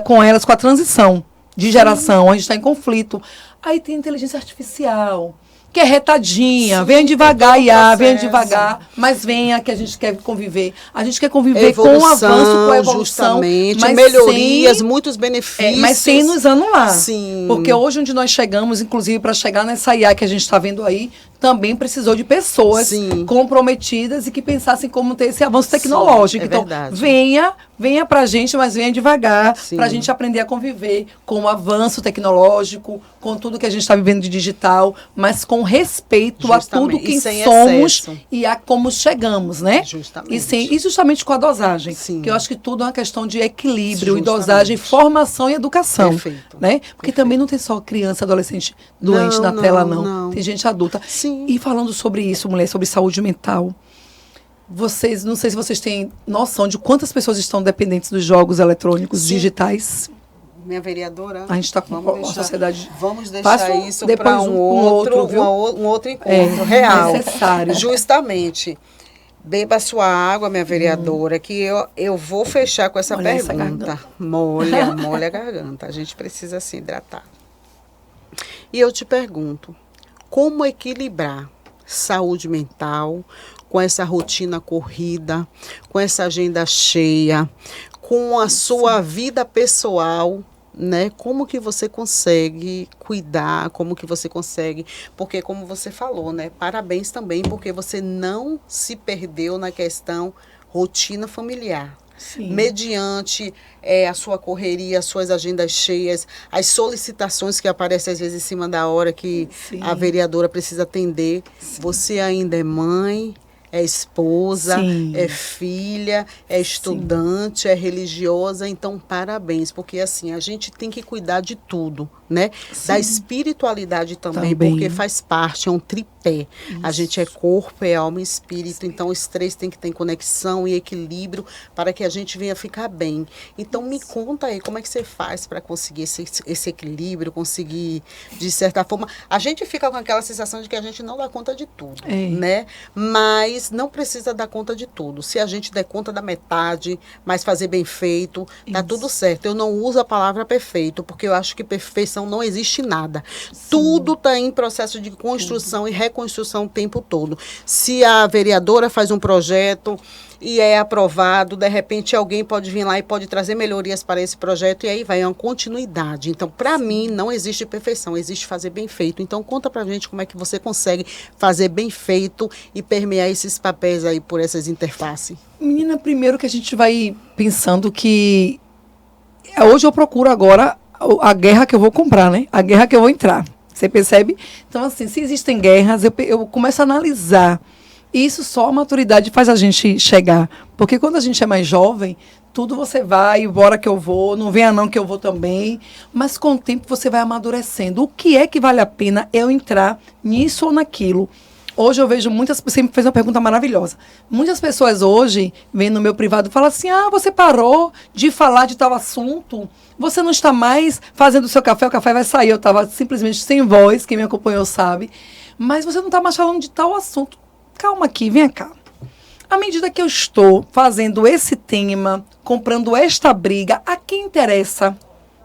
Com elas, com a transição de geração, a gente está em conflito. Aí tem inteligência artificial, que é retadinha, venha devagar, venha devagar, mas venha que a gente quer conviver. A gente quer conviver com o avanço, com a evolução. Mas melhorias, muitos benefícios. Mas sem nos anular. Sim. Porque hoje onde nós chegamos, inclusive para chegar nessa IA que a gente está vendo aí, também precisou de pessoas comprometidas e que pensassem como ter esse avanço tecnológico. Então, venha para a gente, mas venha devagar, para a gente aprender a conviver com o avanço tecnológico, com tudo que a gente está vivendo de digital, mas com respeito a tudo que somos e a como chegamos, né? Justamente. E justamente com a dosagem. Que eu acho que tudo é uma questão de equilíbrio e dosagem, formação e educação. Perfeito. Né? Porque também não tem só criança, adolescente doente na tela, não. Tem gente adulta. E falando sobre isso, mulher, sobre saúde mental, vocês, não sei se vocês têm noção de quantas pessoas estão dependentes dos jogos eletrônicos digitais. Minha vereadora, a gente está com a sociedade. Vamos deixar isso para um outro encontro real. Necessário. Justamente. Beba sua água, minha vereadora, que eu vou fechar com essa pergunta. Molha a garganta. A gente precisa se hidratar. E eu te pergunto, como equilibrar saúde mental com essa rotina corrida, com essa agenda cheia, com a sua vida pessoal, né? Como que você consegue cuidar, como que você consegue, porque como você falou, né? Parabéns também, porque você não se perdeu na questão rotina familiar. Mediante a sua correria, as suas agendas cheias, as solicitações que aparecem às vezes em cima da hora que a vereadora precisa atender. Você ainda é mãe, é esposa, Sim. é filha, é estudante, é religiosa. Então, parabéns, porque assim, a gente tem que cuidar de tudo, né? Da espiritualidade também, porque faz parte, é um tripé. Isso. A gente é corpo, é alma e espírito. Então, os três têm que ter conexão e equilíbrio para que a gente venha ficar bem. Então, me conta aí, como é que você faz para conseguir esse equilíbrio, conseguir, de certa forma... A gente fica com aquela sensação de que a gente não dá conta de tudo, né? Mas não precisa dar conta de tudo. Se a gente der conta da metade, mas fazer bem feito, tá tudo certo. Eu não uso a palavra perfeito, porque eu acho que perfeição não existe nada. Sim. Tudo está em processo de construção e reconstrução o tempo todo. Se a vereadora faz um projeto e é aprovado, de repente alguém pode vir lá e pode trazer melhorias para esse projeto, e aí vai uma continuidade. Então, para mim, não existe perfeição, existe fazer bem feito. Então, conta pra gente como é que você consegue fazer bem feito e permear esses papéis aí por essas interfaces. Menina, primeiro que a gente vai pensando que hoje eu procuro agora a guerra que eu vou comprar, né? A guerra que eu vou entrar. Você percebe? Então, assim, se existem guerras, eu começo a analisar. E isso só a maturidade faz a gente chegar. Porque quando a gente é mais jovem, tudo você vai, bora que eu vou, não venha não que eu vou também. Mas com o tempo você vai amadurecendo. O que é que vale a pena eu entrar nisso ou naquilo? Hoje eu vejo muitas... Você me fez uma pergunta maravilhosa. Muitas pessoas hoje, vêm no meu privado e falam assim, você parou de falar de tal assunto, você não está mais fazendo o seu café, o café vai sair. Eu estava simplesmente sem voz, quem me acompanhou sabe. Mas você não está mais falando de tal assunto. Calma aqui, vem cá. À medida que eu estou fazendo esse tema, comprando esta briga, a quem interessa?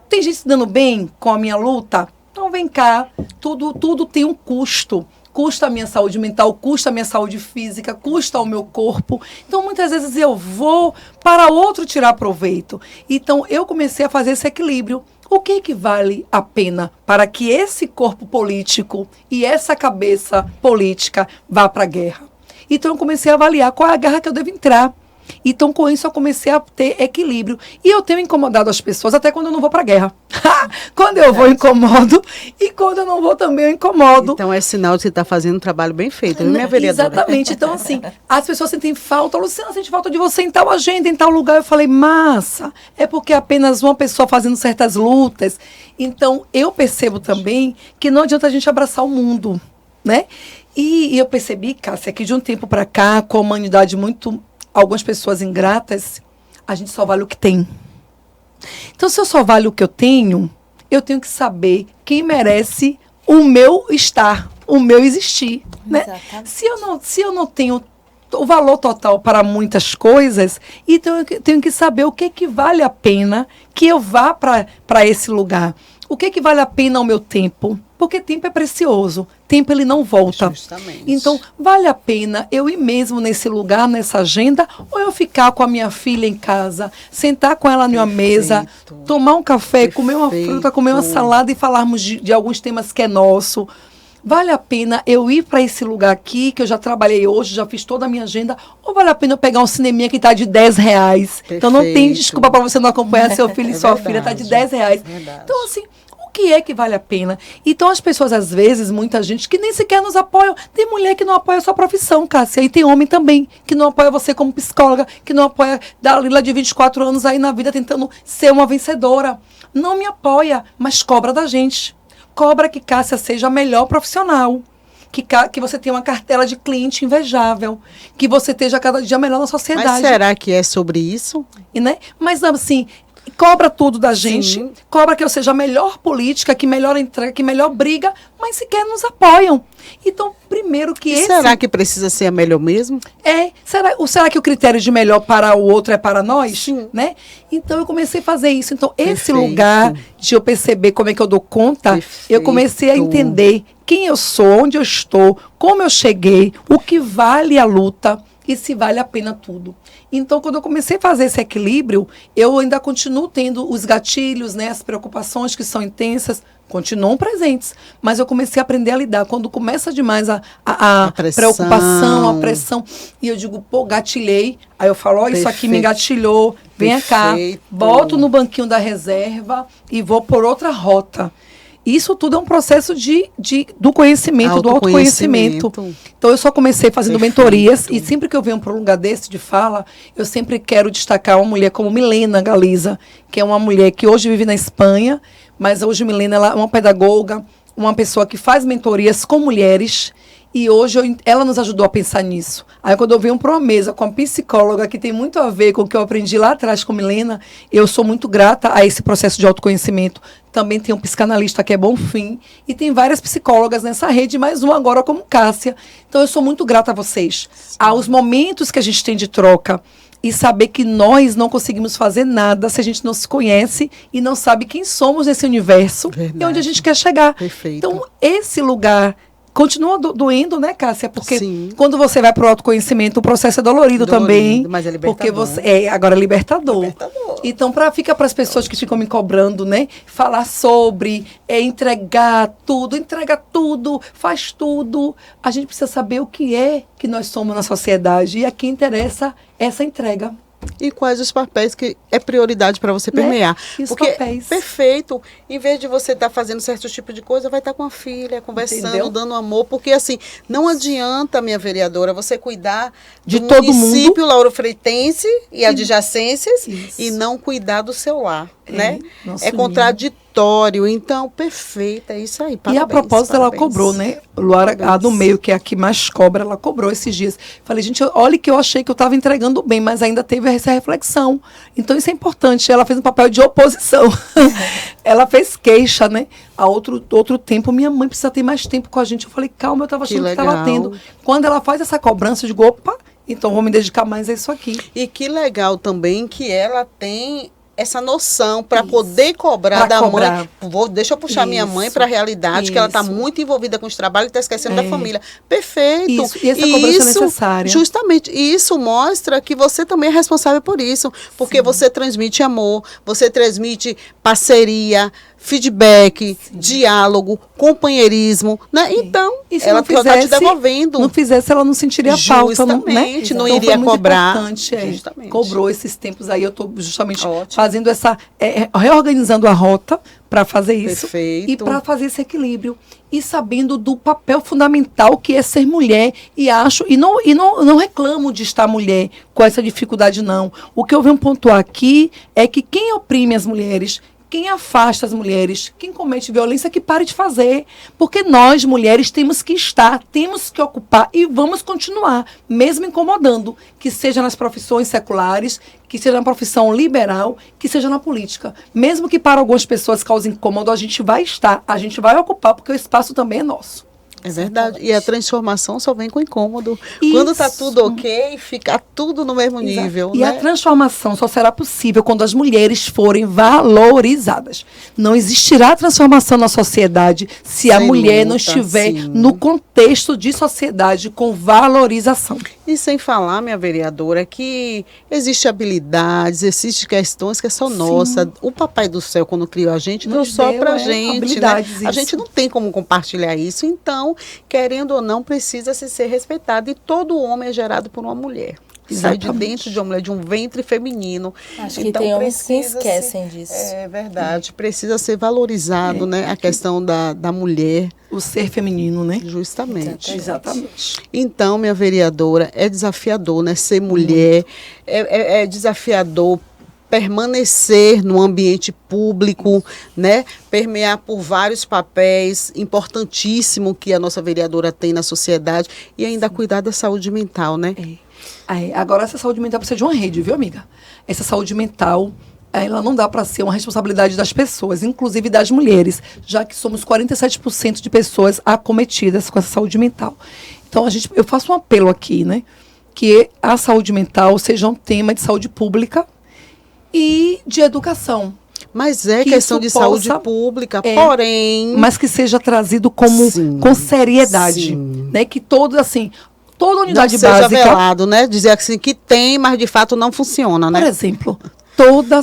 Tem gente se dando bem com a minha luta? Então vem cá, tudo tem um custo. Custa a minha saúde mental, custa a minha saúde física, custa o meu corpo. Então, muitas vezes eu vou para outro tirar proveito. Então, eu comecei a fazer esse equilíbrio. O que vale a pena para que esse corpo político e essa cabeça política vá para a guerra? Então, eu comecei a avaliar qual é a guerra que eu devo entrar. Então, com isso, eu comecei a ter equilíbrio. E eu tenho incomodado as pessoas até quando eu não vou para a guerra. Quando eu vou, eu incomodo. E quando eu não vou, também eu incomodo. Então, é sinal de que você está fazendo um trabalho bem feito, não é, vereadora? Exatamente. Então, assim, as pessoas sentem falta. Luciana, sente falta de você em tal agenda, em tal lugar. Eu falei, massa, é porque é apenas uma pessoa fazendo certas lutas. Então, eu percebo também que não adianta a gente abraçar o mundo, né? E eu percebi, Cássia, que de um tempo para cá, com a humanidade muito... Algumas pessoas ingratas, a gente só vale o que tem. Então, se eu só valho o que eu tenho que saber quem merece o meu estar, o meu existir. Né? Se eu não tenho o valor total para muitas coisas, então eu tenho que saber o que vale a pena que eu vá para esse lugar. O que vale a pena o meu tempo? Porque tempo é precioso. Tempo ele não volta. Justamente. Então, vale a pena eu ir mesmo nesse lugar, nessa agenda, ou eu ficar com a minha filha em casa, sentar com ela numa mesa, tomar um café, comer uma fruta, comer uma salada e falarmos de alguns temas que é nosso. Vale a pena eu ir para esse lugar aqui, que eu já trabalhei hoje, já fiz toda a minha agenda, ou vale a pena eu pegar um cineminha que está de R$10? Perfeito. Então não tem desculpa para você não acompanhar seu filho e sua filha, está de R$10. Então, assim, o que é que vale a pena? Então, as pessoas, às vezes, muita gente que nem sequer nos apoia. Tem mulher que não apoia a sua profissão, Cássia, e tem homem também, que não apoia você como psicóloga, que não apoia Dalila de 24 anos aí na vida tentando ser uma vencedora. Não me apoia, mas cobra da gente. Cobra que Cássia seja a melhor profissional, que você tenha uma cartela de cliente invejável, que você esteja cada dia melhor na sociedade. Mas será que é sobre isso? Né? Mas, assim, cobra tudo da gente, sim, cobra que eu seja a melhor política, que melhor entrega, que melhor briga, mas sequer nos apoiam. Então, primeiro que esse... Será que precisa ser a melhor mesmo? Será que o critério de melhor para o outro é para nós? Sim. Né? Então, eu comecei a fazer isso. Então, Perfeito. Esse lugar de eu perceber como é que eu dou conta, Perfeito. Eu comecei a entender quem eu sou, onde eu estou, como eu cheguei, o que vale a luta e se vale a pena tudo. Então, quando eu comecei a fazer esse equilíbrio, eu ainda continuo tendo os gatilhos, né, as preocupações que são intensas, continuam presentes. Mas eu comecei a aprender a lidar. Quando começa demais a preocupação, a pressão, e eu digo, gatilhei. Aí eu falo, isso aqui me engatilhou, venha cá, boto no banquinho da reserva e vou por outra rota. Isso tudo é um processo do conhecimento, do autoconhecimento. Então, eu só comecei fazendo mentorias, e sempre que eu venho para um lugar desse de fala, eu sempre quero destacar uma mulher como Milena Galiza, que é uma mulher que hoje vive na Espanha, mas hoje Milena ela é uma pedagoga, uma pessoa que faz mentorias com mulheres, e hoje ela nos ajudou a pensar nisso. Aí, quando eu venho para uma mesa com a psicóloga, que tem muito a ver com o que eu aprendi lá atrás com Milena, eu sou muito grata a esse processo de autoconhecimento. Também tem um psicanalista que é Bonfim, e tem várias psicólogas nessa rede, mais uma agora como Cássia. Então, eu sou muito grata a vocês. Aos momentos que a gente tem de troca, e saber que nós não conseguimos fazer nada se a gente não se conhece e não sabe quem somos nesse universo. Verdade. E onde a gente quer chegar. Perfeito. Então, esse lugar continua doendo, né, Cássia? Porque Sim. quando você vai para o autoconhecimento, o processo é dolorido também. Mas é libertador. Porque agora é libertador. Então, fica para as pessoas que ficam me cobrando, né? Falar sobre, entrega tudo, faz tudo. A gente precisa saber o que é que nós somos na sociedade. E aqui interessa essa entrega. E quais os papéis que é prioridade para você permear. E os Porque, papéis. perfeito, em vez de você estar fazendo certo tipo de coisa, vai estar com a filha, conversando, Entendeu? dando amor. Porque, assim, não adianta, minha vereadora, você cuidar De do todo município mundo. laurofreitense e adjacências Isso. e não cuidar do seu lar, né? nosso É contraditório. Então, perfeito, é isso aí. E a propósito, ela cobrou, né? Luara, a do meio, que é a que mais cobra, ela cobrou esses dias. Falei, gente, olha que eu achei que eu estava entregando bem, mas ainda teve essa reflexão. Então, isso é importante. Ela fez um papel de oposição. Ela fez queixa, né? A outro tempo, minha mãe precisa ter mais tempo com a gente. Eu falei, calma, eu estava achando que estava tendo. Quando ela faz essa cobrança, eu digo, opa, então vou me dedicar mais a isso aqui. E que legal também que ela tem essa noção para poder cobrar da mãe. Deixa eu puxar minha mãe para a realidade, que ela está muito envolvida com os trabalhos e está esquecendo da família. Perfeito. Isso. E essa cobrança é necessária. Justamente. E isso mostra que você também é responsável por isso. Porque você transmite amor, você transmite parceria, feedback, diálogo, companheirismo, né? Então, ela está te devolvendo. Não fizesse, ela não sentiria falta, justamente, né? não então, iria cobrar. Justamente. Cobrou esses tempos aí, eu estou justamente fazendo essa, reorganizando a rota para fazer isso. Perfeito. E para fazer esse equilíbrio. E sabendo do papel fundamental que é ser mulher. E não reclamo de estar mulher com essa dificuldade, não. O que eu venho pontuar aqui é que quem oprime as mulheres, quem afasta as mulheres, quem comete violência, que pare de fazer. Porque nós, mulheres, temos que estar, temos que ocupar e vamos continuar, mesmo incomodando, que seja nas profissões seculares, que seja na profissão liberal, que seja na política. Mesmo que para algumas pessoas cause incômodo, a gente vai estar, a gente vai ocupar, porque o espaço também é nosso. É verdade. E a transformação só vem com incômodo. Isso. Quando está tudo ok, fica tudo no mesmo nível. E né? a transformação só será possível quando as mulheres forem valorizadas. Não existirá transformação na sociedade se a mulher não estiver no contexto de sociedade com valorização. E sem falar, minha vereadora, que existem habilidades, existem questões que é só nossa. O Papai do Céu, quando criou a gente, deu só pra gente. Né? A gente não tem como compartilhar isso. Então, querendo ou não, precisa ser respeitado. E todo homem é gerado por uma mulher. Sai de dentro de uma mulher, de um ventre feminino. Acho que tem homens que esquecem disso. É verdade. Precisa ser valorizado, né? A questão da mulher. O ser feminino, né? Justamente. Exatamente. Então, minha vereadora, é desafiador, né? Ser mulher, é desafiador permanecer no ambiente público, né? Permear por vários papéis, importantíssimo que a nossa vereadora tem na sociedade, e ainda cuidar da saúde mental, né? Agora, essa saúde mental precisa de uma rede, viu, amiga? Essa saúde mental, ela não dá para ser uma responsabilidade das pessoas, inclusive das mulheres, já que somos 47% de pessoas acometidas com essa saúde mental. Então, eu faço um apelo aqui, né? Que a saúde mental seja um tema de saúde pública e de educação. Mas é questão de saúde pública, porém... Mas que seja trazido com seriedade. Né? Que toda unidade básica... Não seja velado, né? Dizer assim que tem, mas de fato não funciona, né? Por exemplo, toda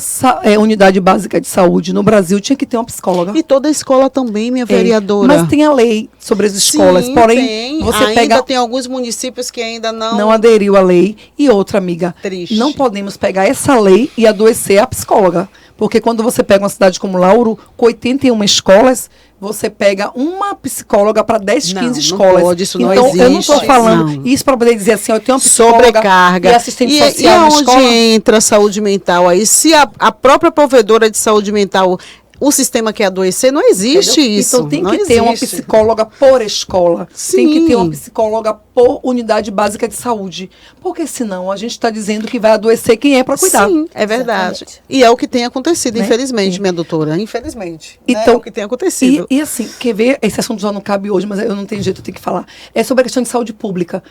unidade básica de saúde no Brasil tinha que ter uma psicóloga. E toda escola também, minha vereadora. Mas tem a lei sobre as escolas. Sim, porém, ainda tem alguns municípios que ainda não aderiu à lei. E outra, amiga, triste. Não podemos pegar essa lei e adoecer a psicóloga. Porque quando você pega uma cidade como Lauro, com 81 escolas, você pega uma psicóloga para 10, 15 Não escolas. pode, isso então, não eu não estou existe, falando não. isso para poder dizer assim, eu tenho uma psicóloga Sobrecarga. e assistente E social na aonde escola. entra a saúde mental aí? Se a própria provedora de saúde mental, o sistema quer adoecer, não existe Entendeu? isso. Então tem não que ter uma existe. psicóloga por escola. Tem que ter uma Sim. psicóloga por unidade básica de saúde. Porque senão a gente está dizendo que vai adoecer quem é para cuidar. Sim, é verdade. Exatamente. E é o que tem acontecido, Né? infelizmente, Sim. minha doutora. Infelizmente. Então, Né? É o que tem acontecido. E assim, quer ver? Esse assunto já não cabe hoje, mas eu não tenho jeito, eu tenho que falar. É sobre a questão de saúde pública,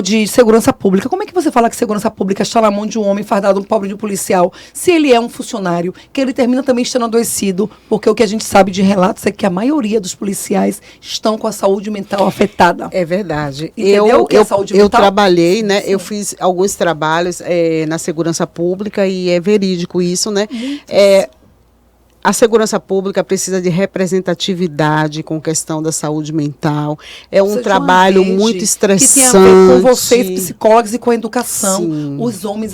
de segurança pública. Como é que você fala que segurança pública está na mão de um homem fardado, um pobre de um policial, se ele é um funcionário, que ele termina também estando adoecido, porque o que a gente sabe de relatos é que a maioria dos policiais estão com a saúde mental afetada. É verdade. Entendeu o que é saúde eu mental? trabalhei, né? Eu fiz alguns trabalhos na segurança pública e é verídico isso, né? A segurança pública precisa de representatividade com questão da saúde mental. É um Precisa de uma trabalho rede muito estressante. Que tem a ver com vocês, psicólogos, e com a educação. Sim. Os homens,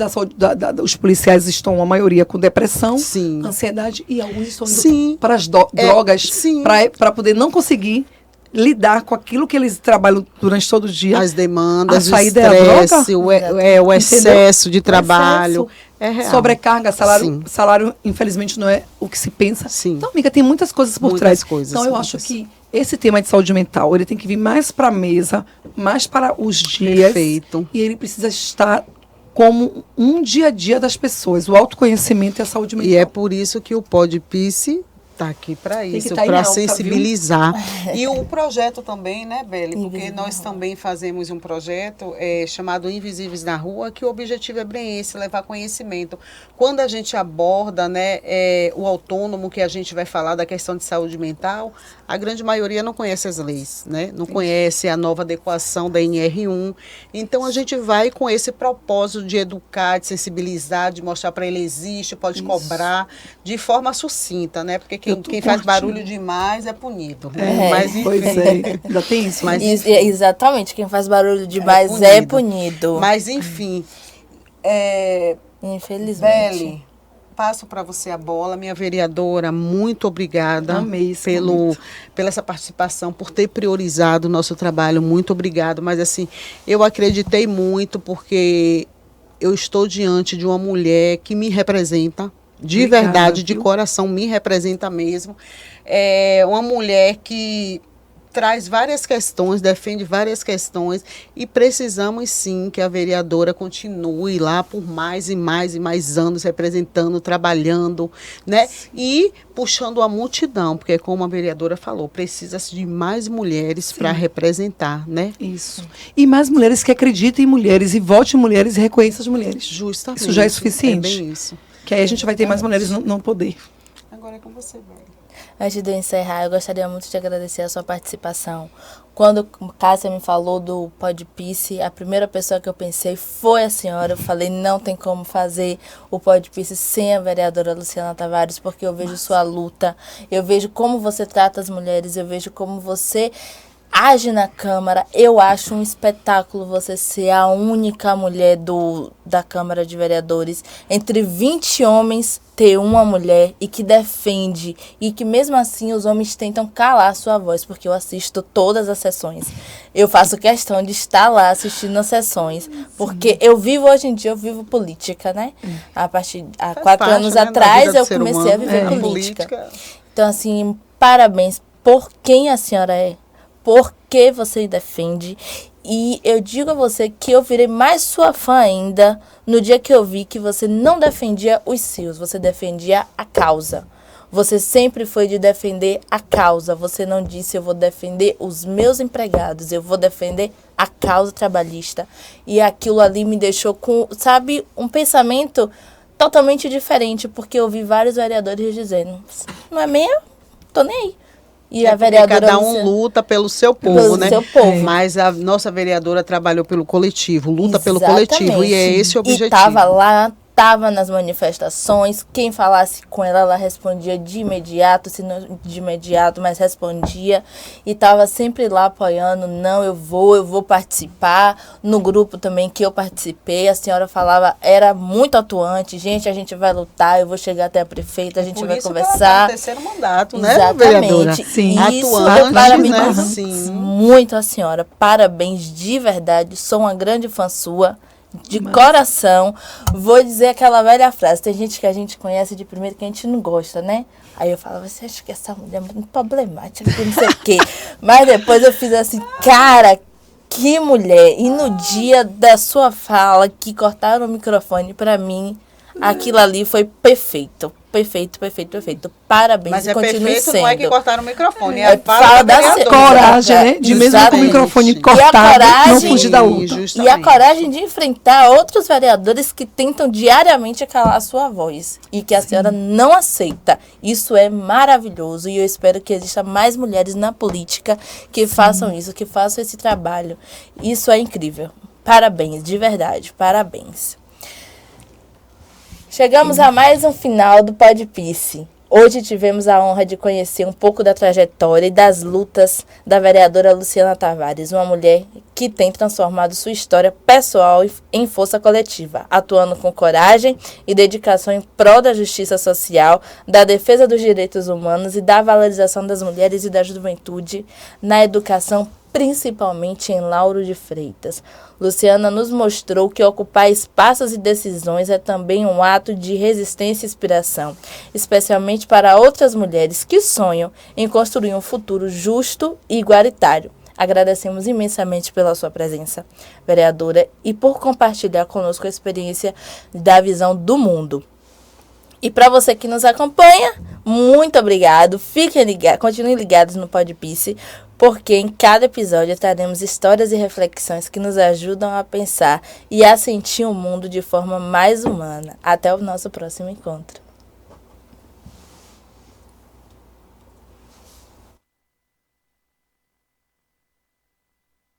os policiais estão, a maioria, com depressão, Sim. ansiedade, e alguns estão Sim. indo para as drogas, sim. para poder não conseguir lidar com aquilo que eles trabalham durante todo o dia. As demandas, A o saída é a estresse, droga? o excesso de trabalho. Excesso, É real. sobrecarga, Sim. salário, infelizmente, não é o que se pensa. Sim. Então, amiga, tem muitas coisas por Muitas trás. coisas, Então, eu muitas. acho que esse tema de saúde mental, ele tem que vir mais para a mesa, mais para os dias. Perfeito. E ele precisa estar como um dia a dia das pessoas. O autoconhecimento e a saúde mental. E é por isso que o Podpice está aqui para que isso, tá em para alta, sensibilizar. E o projeto também, né, Beli? Porque nós também fazemos um projeto chamado Invisíveis na Rua, que o objetivo é bem esse, levar conhecimento. Quando a gente aborda, né, o autônomo, que a gente vai falar da questão de saúde mental, a grande maioria não conhece as leis, né? Não conhece a nova adequação da NR1. Então, a gente vai com esse propósito de educar, de sensibilizar, de mostrar para ele existe, pode cobrar, de forma sucinta, né? Porque quem faz barulho demais é punido. Né? Mas, enfim. Pois é, ainda tem isso. Mas, Exatamente, quem faz barulho demais é punido. Mas, enfim, Infelizmente. Beli, passo para você a bola, minha vereadora, muito obrigada. Amei esse momento. Pela essa participação, por ter priorizado o nosso trabalho, muito obrigado. Mas assim, eu acreditei muito porque eu estou diante de uma mulher que me representa, de Obrigada, verdade, de viu? coração, me representa mesmo. É uma mulher que traz várias questões, defende várias questões e precisamos sim que a vereadora continue lá por mais e mais e mais anos representando, trabalhando, né? E puxando a multidão, porque como a vereadora falou, precisa-se de mais mulheres para representar, né? Isso. E mais mulheres que acreditem em mulheres e votem em mulheres e reconheçam as mulheres. Justamente. Isso já é suficiente. É bem isso. Que aí a gente vai ter mais mulheres no poder. Agora é com você, Beli. Antes de eu encerrar, eu gostaria muito de agradecer a sua participação. Quando a Cássia me falou do Podpice, a primeira pessoa que eu pensei foi a senhora. Eu falei, não tem como fazer o Podpice sem a vereadora Luciana Tavares, porque eu vejo sua luta, eu vejo como você trata as mulheres, eu vejo como você age na Câmara. Eu acho um espetáculo você ser a única mulher da Câmara de Vereadores. Entre 20 homens, ter uma mulher e que defende. E que mesmo assim os homens tentam calar a sua voz, porque eu assisto todas as sessões. Eu faço questão de estar lá assistindo as sessões, porque hoje em dia, eu vivo política, né? Há 4 anos né, da atrás vida do eu ser comecei a humano, viver a política. Então, assim, parabéns por quem a senhora é. Porque você defende. E eu digo a você que eu virei mais sua fã ainda no dia que eu vi que você não defendia os seus, você defendia a causa. Você sempre foi de defender a causa. Você não disse, eu vou defender os meus empregados, eu vou defender a causa trabalhista. E aquilo ali me deixou com, sabe, um pensamento totalmente diferente, porque eu vi vários vereadores dizendo, não é meu? Tô nem aí. E a vereadora cada um luta pelo seu povo, né? Seu povo. Mas a nossa vereadora trabalhou pelo coletivo, luta pelo Exatamente. coletivo, e é esse o objetivo. E estava lá estava nas manifestações, quem falasse com ela, ela respondia de imediato, se não de imediato, mas respondia, e estava sempre lá apoiando. Não, eu vou participar. No grupo também que eu participei, a senhora falava, era muito atuante: gente, a gente vai lutar, eu vou chegar até a prefeita, a gente vai conversar. Por isso que ela tá no terceiro mandato, né, exatamente. vereadora? Sim. Isso, Atuante, eu parabenizo né? Sim. muito a senhora. Parabéns, de verdade. Sou uma grande fã sua, de coração. Vou dizer aquela velha frase: tem gente que a gente conhece de primeiro que a gente não gosta, né? Aí eu falava, você acha que essa mulher é muito problemática, que não sei o quê. Mas depois eu fiz assim, cara, que mulher. E no dia da sua fala, que cortaram o microfone pra mim, aquilo ali foi perfeito. Perfeito, perfeito, perfeito. Parabéns. Mas e é continue perfeito, sendo. não é que cortaram o microfone, É é fala da vereadora. Coragem, né? De mesmo com o Exatamente. microfone E a cortado, coragem- não fugir da luta. Sim, E a justamente. coragem de enfrentar outros vereadores que tentam diariamente calar a sua voz e que a senhora não aceita. Isso é maravilhoso e eu espero que exista mais mulheres na política que façam isso, que façam esse trabalho. Isso é incrível. Parabéns, de verdade, parabéns. Chegamos a mais um final do Podpice. Hoje tivemos a honra de conhecer um pouco da trajetória e das lutas da vereadora Luciana Tavares, uma mulher que tem transformado sua história pessoal em força coletiva, atuando com coragem e dedicação em prol da justiça social, da defesa dos direitos humanos e da valorização das mulheres e da juventude na educação, principalmente em Lauro de Freitas. Luciana nos mostrou que ocupar espaços e decisões é também um ato de resistência e inspiração, especialmente para outras mulheres que sonham em construir um futuro justo e igualitário. Agradecemos imensamente pela sua presença, vereadora, e por compartilhar conosco a experiência da visão do mundo. E para você que nos acompanha, muito obrigado. Fiquem ligados, continuem ligados no Podpice, porque em cada episódio traremos histórias e reflexões que nos ajudam a pensar e a sentir o mundo de forma mais humana. Até o nosso próximo encontro.